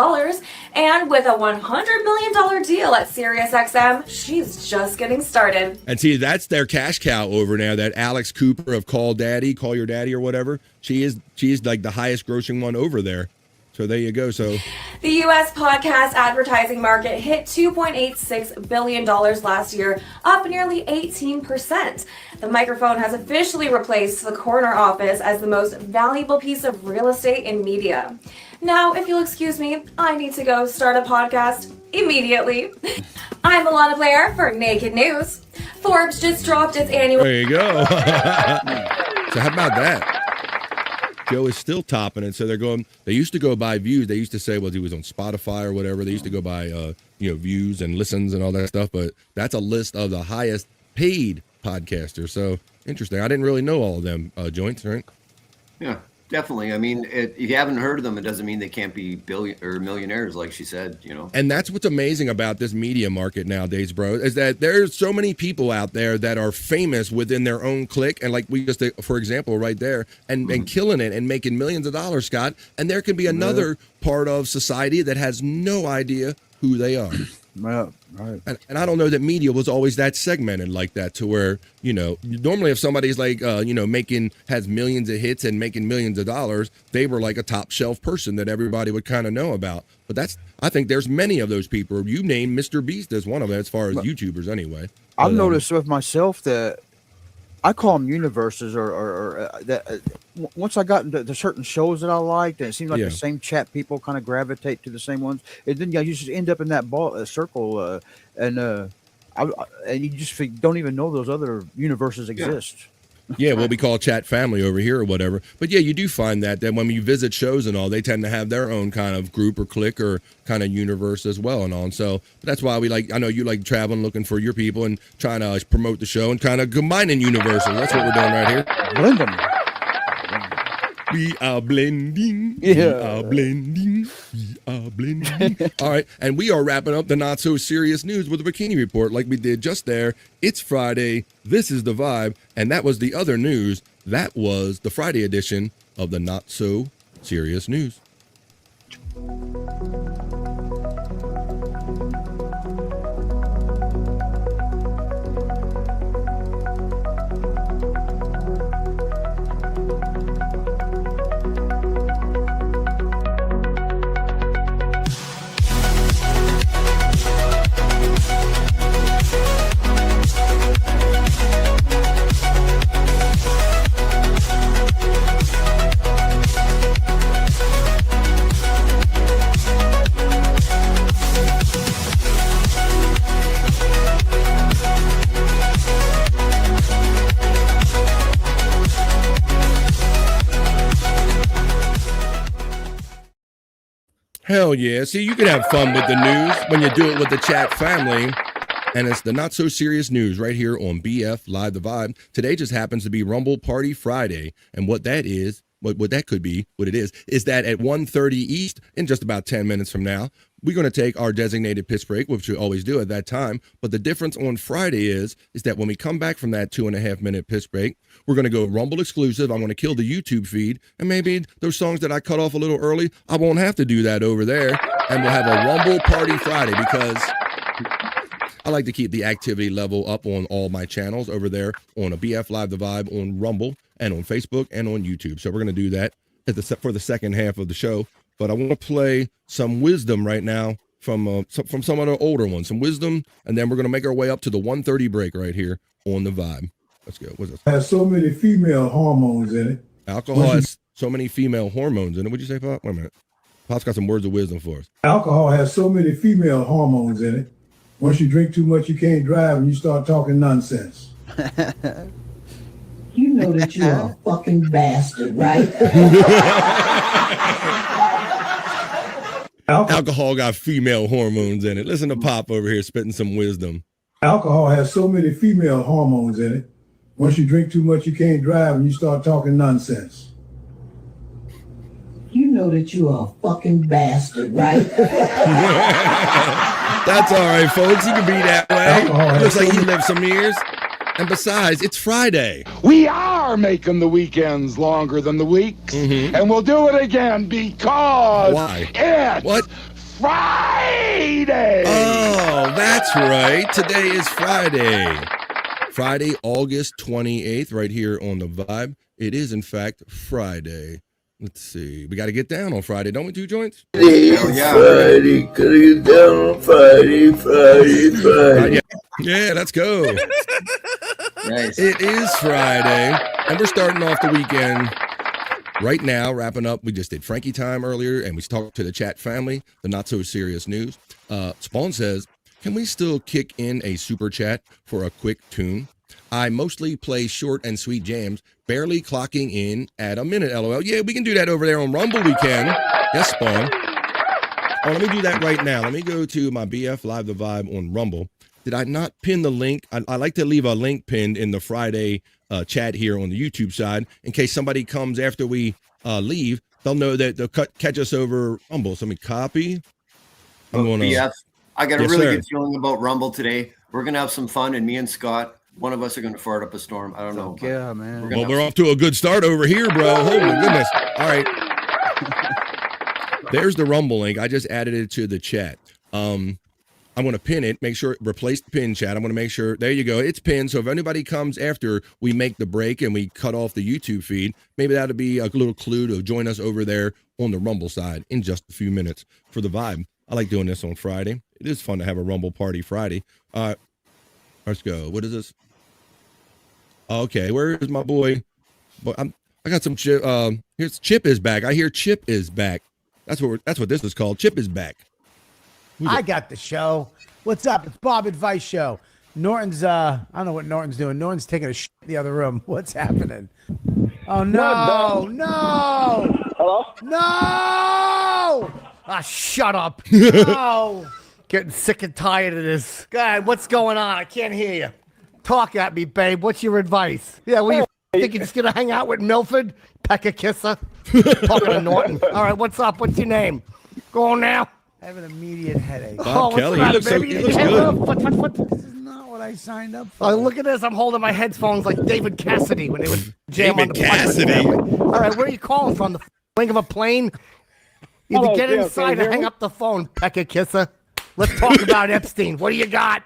Speaker 3: And with a $100 million deal at SiriusXM, she's just getting started.
Speaker 16: And see, that's their cash cow over now, that Alex Cooper of Call Your Daddy or whatever. She is like the highest grossing one over there. So there you go. So
Speaker 3: The U.S. podcast advertising market hit $2.86 billion last year, up nearly 18%. The microphone has officially replaced the corner office as the most valuable piece of real estate in media. Now, if you'll excuse me, I need to go start a podcast immediately. I'm Alana Blair for Naked News. Forbes just dropped its annual...
Speaker 16: there you go. So how about that? Joe is still topping it. So they used to go by views. They used to say, well, he was on Spotify or whatever. They used to go by, views and listens and all that stuff. But that's a list of the highest paid podcasters. So interesting. I didn't really know all of them joints, right?
Speaker 12: Yeah, definitely. I mean, if you haven't heard of them, it doesn't mean they can't be millionaires, like she said,
Speaker 16: And that's what's amazing about this media market nowadays, bro, is that there's so many people out there that are famous within their own clique. And like we just, for example, right there, and killing it and making millions of dollars, Scott. And there can be another part of society that has no idea who they are.
Speaker 19: Right.
Speaker 16: And I don't know that media was always that segmented like that, to where, normally if somebody's like, has millions of hits and making millions of dollars, they were like a top shelf person that everybody would kind of know about. But I think there's many of those people. You named Mr. Beast as one of them, as far as YouTubers anyway.
Speaker 19: I've noticed with myself that I call them universes, or that once I got into certain shows that I liked, and it seems like the same chat people kind of gravitate to the same ones, and then you just end up in that circle, and you just don't even know those other universes exist.
Speaker 16: Yeah, what we call chat family over here or whatever. But yeah, you do find that when you visit shows and all, they tend to have their own kind of group or clique or kind of universe as well and all. And so that's why I know you like traveling, looking for your people and trying to promote the show and kind of combining universes. That's what we're doing right here.
Speaker 19: Blend them.
Speaker 16: We are blending.
Speaker 19: Yeah.
Speaker 16: We are blending. We are blending. All right. And we are wrapping up the not so serious news with a bikini report like we did just there. It's Friday. This is the vibe. And that was the other news. That was the Friday edition of the not so serious news. Hell yeah. See, you can have fun with the news when you do it with the chat family. And it's the not so serious news right here on BF Live the Vibe. Today just happens to be Rumble Party Friday. And what that is, what that could be, what it is that at 1:30 East, in just about 10 minutes from now, we're going to take our designated piss break, which we always do at that time. But the difference on Friday is that when we come back from that 2.5 minute piss break, we're going to go Rumble exclusive. I'm going to kill the YouTube feed. And maybe those songs that I cut off a little early, I won't have to do that over there. And we'll have a Rumble Party Friday because I like to keep the activity level up on all my channels over there on a BF Live the Vibe on Rumble and on Facebook and on YouTube. So we're going to do that for the second half of the show. But I want to play some wisdom right now from some of the older ones, some wisdom, and then we're going to make our way up to the 1:30 break right here on the Vibe. Let's go. What's this?
Speaker 5: Has so many female hormones in it.
Speaker 16: Alcohol has so many female hormones in it. What'd you say, Pop? Wait a minute. Pop's got some words of wisdom for us.
Speaker 5: Alcohol has so many female hormones in it. Once you drink too much, you can't drive and you start talking nonsense.
Speaker 22: You know that you're a fucking bastard, right?
Speaker 16: Alcohol got female hormones in it. Listen to Pop over here spitting some wisdom.
Speaker 5: Alcohol has so many female hormones in it. Once you drink too much, you can't drive and you start talking nonsense.
Speaker 22: You know that you're a fucking bastard, right?
Speaker 16: That's all right, folks. He can be that way. Looks like he lived some years. And besides, it's Friday.
Speaker 20: We are making the weekends longer than the weeks, and we'll do it again because it's Friday.
Speaker 16: Oh, that's right. Today is Friday. Friday, August 28th, right here on the Vibe. It is, in fact, Friday. Let's see. We got to get down on Friday, don't we, 2 joints?
Speaker 4: Friday, gotta get down on Friday.
Speaker 16: Yeah, let's go.
Speaker 12: Nice.
Speaker 16: It is Friday, and we're starting off the weekend right now, wrapping up. We just did Frankie Time earlier, and we talked to the chat family, the not so serious news. Spawn says, can we still kick in a super chat for a quick tune? I mostly play short and sweet jams, barely clocking in at a minute, LOL. Yeah, we can do that over there on Rumble, we can. Yes, Spawn. Oh, let me do that right now. Let me go to my BF Live the Vibe on Rumble. Did I not pin the link? I like to leave a link pinned in the Friday chat here on the YouTube side in case somebody comes after we leave. They'll know that they'll catch us over Rumble. So let me copy. I'm going
Speaker 12: BF, I got a really good feeling about Rumble today. We're going to have some fun, and me and Scott, one of us are going to fart up a storm. I don't know.
Speaker 19: Yeah, man.
Speaker 16: We're off to a good start over here, bro. Holy goodness. All right. There's the Rumble link. I just added it to the chat. I'm going to pin it, make sure, replace the pin chat. I'm going to make sure, there you go. It's pinned. So if anybody comes after we make the break and we cut off the YouTube feed, maybe that'll be a little clue to join us over there on the Rumble side in just a few minutes for the Vibe. I like doing this on Friday. It is fun to have a Rumble Party Friday. Let's go. What is this? Okay, where is my boy? I got some Chip. Here's Chip is back. I hear Chip is back. That's what this is called. Chip is back.
Speaker 6: I got the show. What's up? It's Bob Advice Show. Norton's I don't know what Norton's doing. Norton's taking a shit in the other room. What's happening? Oh no, no.
Speaker 7: Hello?
Speaker 6: No! Ah, shut up. No. Getting sick and tired of this. God, what's going on? I can't hear you. Talk at me, babe. What's your advice? Yeah, well, you think you're just gonna hang out with Milford? Peck a kisser? Talking to Norton. All right, what's up? What's your name? Go on now. I have an immediate headache.
Speaker 16: Bob Kelly, he looks good.
Speaker 6: What? This is not what I signed up for. Oh, look at this. I'm holding my headphones like David Cassidy when they would jam on the Cassidy. All right, where are you calling from? The wing of a plane? Either get inside or hang up the phone, Peck a kisser. Let's talk about Epstein. What do you got?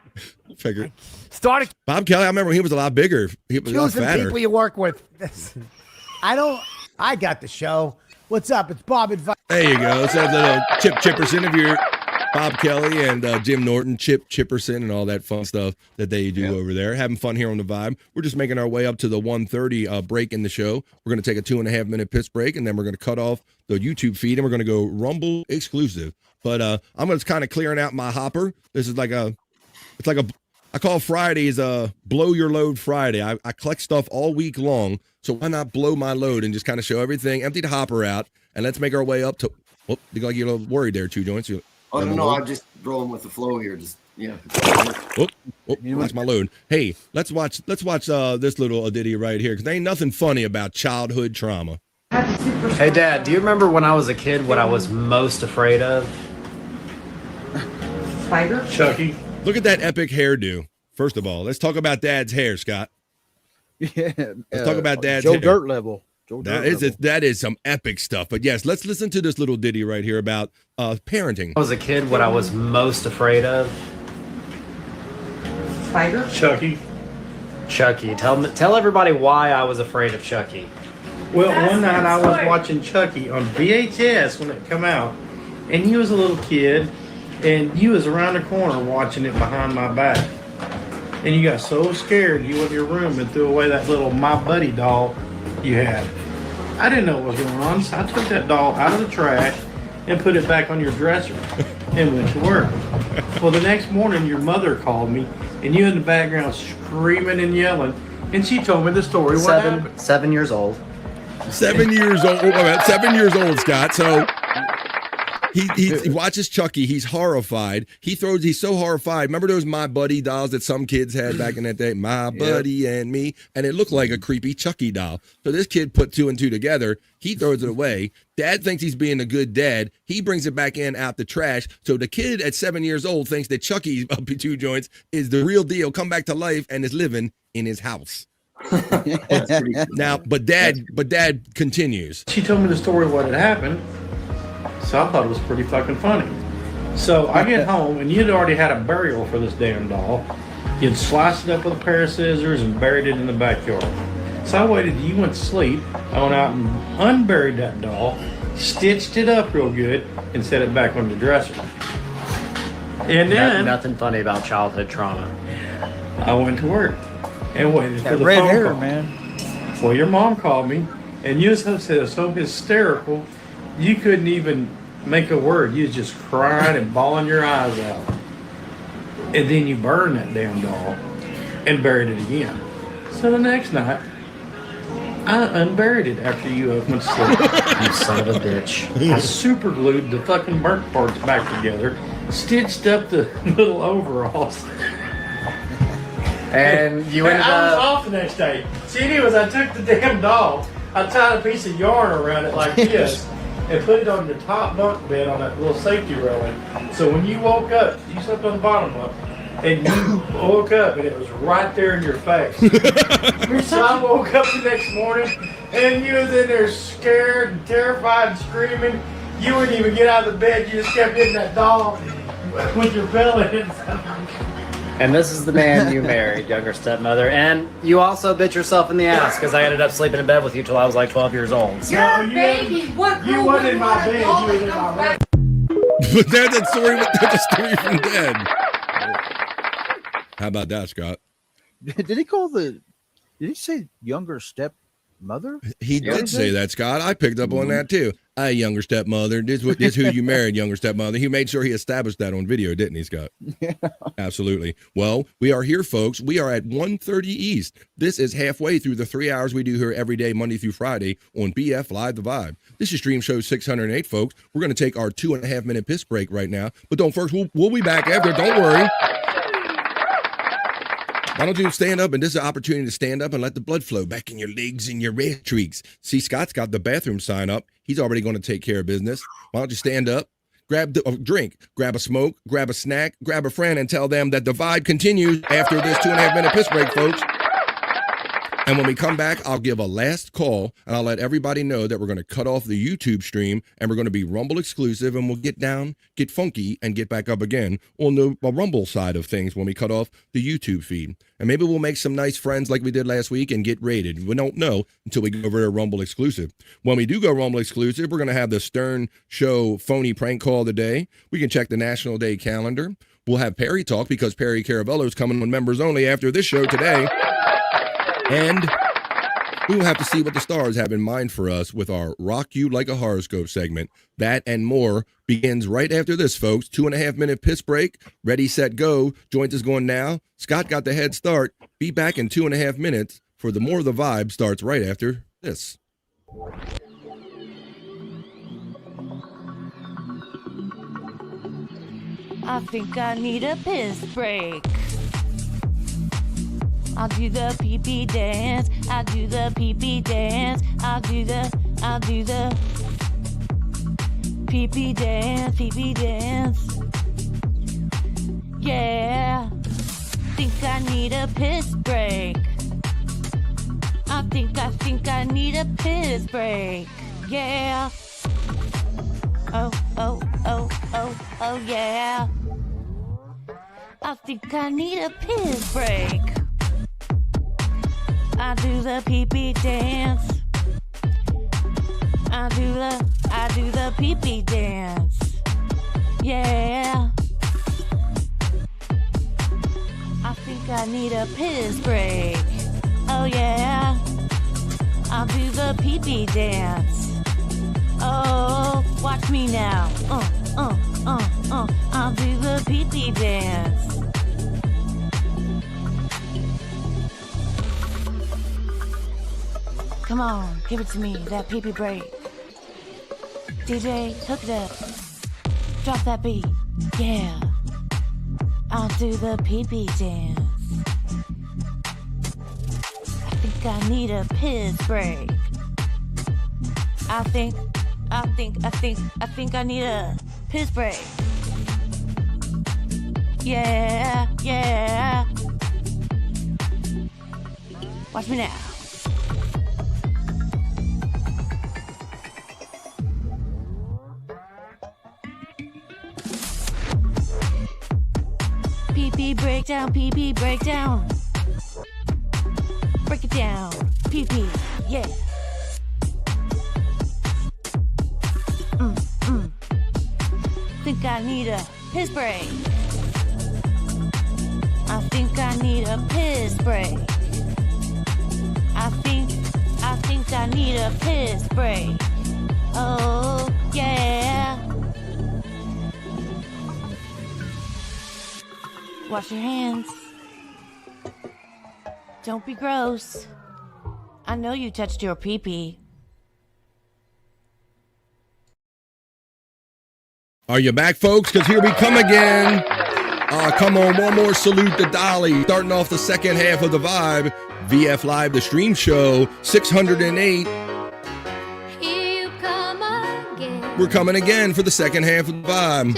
Speaker 16: Figure.
Speaker 6: Start.
Speaker 16: Bob Kelly, I remember he was a lot bigger. He was a lot fatter.
Speaker 6: People you work with. I got the show. What's up? It's Bob Advice.
Speaker 16: There you go. Let's have little Chip Chipperson of your Bob Kelly and Jim Norton, Chip Chipperson, and all that fun stuff that they do over there. Having fun here on the Vibe. We're just making our way up to the 1:30 break in the show. We're going to take a 2.5 minute piss break, and then we're going to cut off the YouTube feed, and we're going to go Rumble exclusive. But I'm just kind of clearing out my hopper. This is I call Fridays blow your load Friday. I collect stuff all week long, so why not blow my load and just kind of show everything, empty the hopper out, and let's make our way up to Oh, you got a little worried there, 2 joints.
Speaker 12: Oh, no, I'm just rolling with the flow here. Just, yeah.
Speaker 16: Oh, that's my load. Hey, let's watch this little ditty right here, because there ain't nothing funny about childhood trauma.
Speaker 7: Hey, Dad, do you remember when I was a kid what I was most afraid of?
Speaker 23: Spider?
Speaker 21: Chucky.
Speaker 16: Look at that epic hairdo. First of all, let's talk about Dad's hair, Scott.
Speaker 19: Yeah.
Speaker 16: Let's talk about Dad's
Speaker 19: Joe
Speaker 16: hair.
Speaker 19: Dirt level.
Speaker 16: That is some epic stuff. But yes, let's listen to this little ditty right here about parenting.
Speaker 7: I was a kid what I was most afraid of.
Speaker 23: Spider?
Speaker 21: Chucky.
Speaker 7: Chucky. Tell everybody why I was afraid of Chucky.
Speaker 21: Well, one night I was watching Chucky on VHS when it come out, and you was a little kid, and you was around the corner watching it behind my back. And you got so scared you went to your room and threw away that little My Buddy doll you had. I didn't know what was going on, so I took that doll out of the trash and put it back on your dresser and went to work. Well, the next morning your mother called me, and you in the background screaming and yelling, and she told me the story. What happened?
Speaker 7: 7 years old.
Speaker 16: 7 years old. 7 years old, Scott. So he watches Chucky. He's horrified. He's so horrified. Remember those My Buddy dolls that some kids had back in that day? My Buddy and Me. And it looked like a creepy Chucky doll. So this kid put 2 and 2 together. He throws it away. Dad thinks he's being a good dad. He brings it back out the trash. So the kid at 7 years old thinks that Chucky, up 2 joints, is the real deal, come back to life, and is living in his house. Now, but dad continues.
Speaker 21: She told me the story of what had happened, so I thought it was pretty fucking funny. So I get home, and you'd already had a burial for this damn doll. You'd sliced it up with a pair of scissors and buried it in the backyard. So I waited till you went to sleep. I went out and unburied that doll, stitched it up real good, and set it back on the dresser. And then
Speaker 7: nothing funny about childhood trauma.
Speaker 21: I went to work and waited for the
Speaker 19: red
Speaker 21: phone
Speaker 19: hair,
Speaker 21: call.
Speaker 19: man.
Speaker 21: Well, your mom called me, and you was so hysterical, you couldn't even make a word. You was just crying and bawling your eyes out. And then you burned that damn doll and buried it again. So the next night, I unburied it after you went to sleep.
Speaker 7: You son of a bitch.
Speaker 21: I super glued the fucking burnt parts back together, stitched up the little overalls.
Speaker 7: And you ended
Speaker 21: I was
Speaker 7: up...
Speaker 21: off the next day. See, anyways, I took the damn doll, I tied a piece of yarn around it like this, and put it on your top bunk bed on that little safety railing. So when you woke up, you slept on the bottom bunk, and you woke up and it was right there in your face. So I woke up the next morning, and you was in there scared and terrified and screaming. You wouldn't even get out of the bed, you just kept hitting that doll with your belly.
Speaker 7: And this is the man you married, younger stepmother. And you also bit yourself in the ass because I ended up sleeping in bed with you till I was like 12 years old. So.
Speaker 23: You're a baby. What
Speaker 21: You wasn't in my bed, you was in my bed.
Speaker 16: But that's a story from Dad. How about that, Scott?
Speaker 19: Did he say younger stepmother?
Speaker 16: He did say that, Scott. I picked up on that too. Hey, younger stepmother. This is who you married, younger stepmother. He made sure he established that on video, didn't he, Scott?
Speaker 19: Yeah.
Speaker 16: Absolutely. Well, we are here, folks. We are at 1:30 East. This is halfway through the 3 hours we do here every day, Monday through Friday on BF Live The Vibe. This is Stream Show 608, folks. We're going to take our 2.5 minute piss break right now. But we'll be back after. Don't worry. Why don't you stand up? And this is an opportunity to stand up and let the blood flow back in your legs and your red streaks. See, Scott's got the bathroom sign up. He's already going to take care of business. Why don't you stand up, grab a drink, grab a smoke, grab a snack, grab a friend, and tell them that the vibe continues after this 2.5 minute piss break, folks. And when we come back, I'll give a last call, and I'll let everybody know that we're going to cut off the YouTube stream, and we're going to be Rumble exclusive, and we'll get down, get funky, and get back up again on the Rumble side of things when we cut off the YouTube feed. And maybe we'll make some nice friends like we did last week and get rated. We don't know until we go over to Rumble exclusive. When we do go Rumble exclusive, we're going to have the Stern Show phony prank call of the day. We can check the National Day calendar. We'll have Perry talk because Perry Caravello is coming on members only after this show today. And we will have to see what the stars have in mind for us with our Rock You Like a Horoscope segment. That and more begins right after this, folks. 2.5 minute piss break. Ready, set, go. Joint is going now. Scott got the head start. Be back in 2.5 minutes for the More of the Vibe starts right after this.
Speaker 10: I think I need a piss break. I'll do the pee-pee dance. I'll do the pee-pee dance. I'll do the pee-pee dance, pee-pee dance. Yeah. Think I need a piss break. I think I need a piss break. Yeah. Oh, yeah. I think I need a piss break. I do the pee-pee dance. I do the pee-pee dance. Yeah. I think I need a piss break. Oh yeah. I'll do the pee-pee dance. Oh, watch me now. I'll do the pee-pee dance. Come on, give it to me, that pee-pee break. DJ, hook it up. Drop that beat. Yeah. I'll do the pee-pee dance. I think I need a piss break. I think I need a piss break. Yeah. Watch me now. Pee-pee breakdown, pee-pee breakdown. Break it down, pee-pee, yeah. Think I need a piss break. I think I need a piss break. I think I need a piss break. Oh, yeah. Wash your hands. Don't be gross. I know you touched your pee-pee.
Speaker 16: Are you back, folks? Because here we come again. Come on, one more salute to Dolly. Starting off the second half of the Vibe. VF Live, the stream show, 608.
Speaker 10: Here you come again.
Speaker 16: We're coming again for the second half of the Vibe.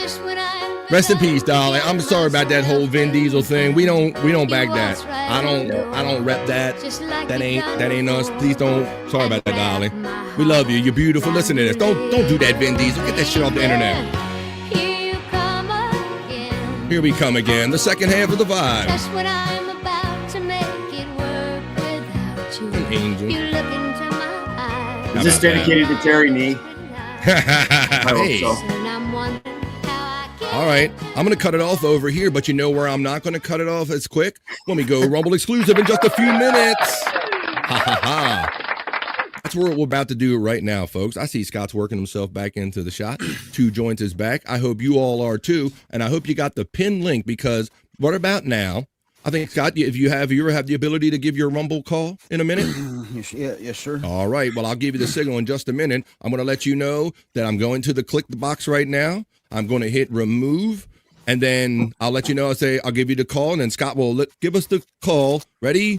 Speaker 16: Rest in peace, Dolly. I'm sorry about that whole Vin Diesel thing. We don't back that. I don't rep that. That ain't us. Please don't. Sorry about that, Dolly. We love you. You're beautiful. Listen to this. Don't do that, Vin Diesel. Get that shit off the internet. Here we come again. The second half of the Vibe.
Speaker 10: Just when I'm about to make it work without you.
Speaker 16: An angel.
Speaker 10: You look into my eyes.
Speaker 12: Is this dedicated to Terry Nee? I
Speaker 16: Hey.
Speaker 12: hope so.
Speaker 10: And I'm wondering how I get.
Speaker 16: All right, I'm going to cut it off over here, but you know where I'm not going to cut it off as quick? When we go Rumble exclusive in just a few minutes. Ha ha ha. That's what we're about to do right now, folks. I see Scott's working himself back into the shot. 2 joints is back. I hope you all are too. And I hope you got the pin link because what about now? I think, Scott, if you ever have the ability to give your Rumble call in a minute?
Speaker 19: Yes, sir.
Speaker 16: All right. Well, I'll give you the signal in just a minute. I'm going to let you know that I'm going to click the box right now. I'm going to hit remove. And then I'll let you know. I'll give you the call. And then Scott will give us the call. Ready?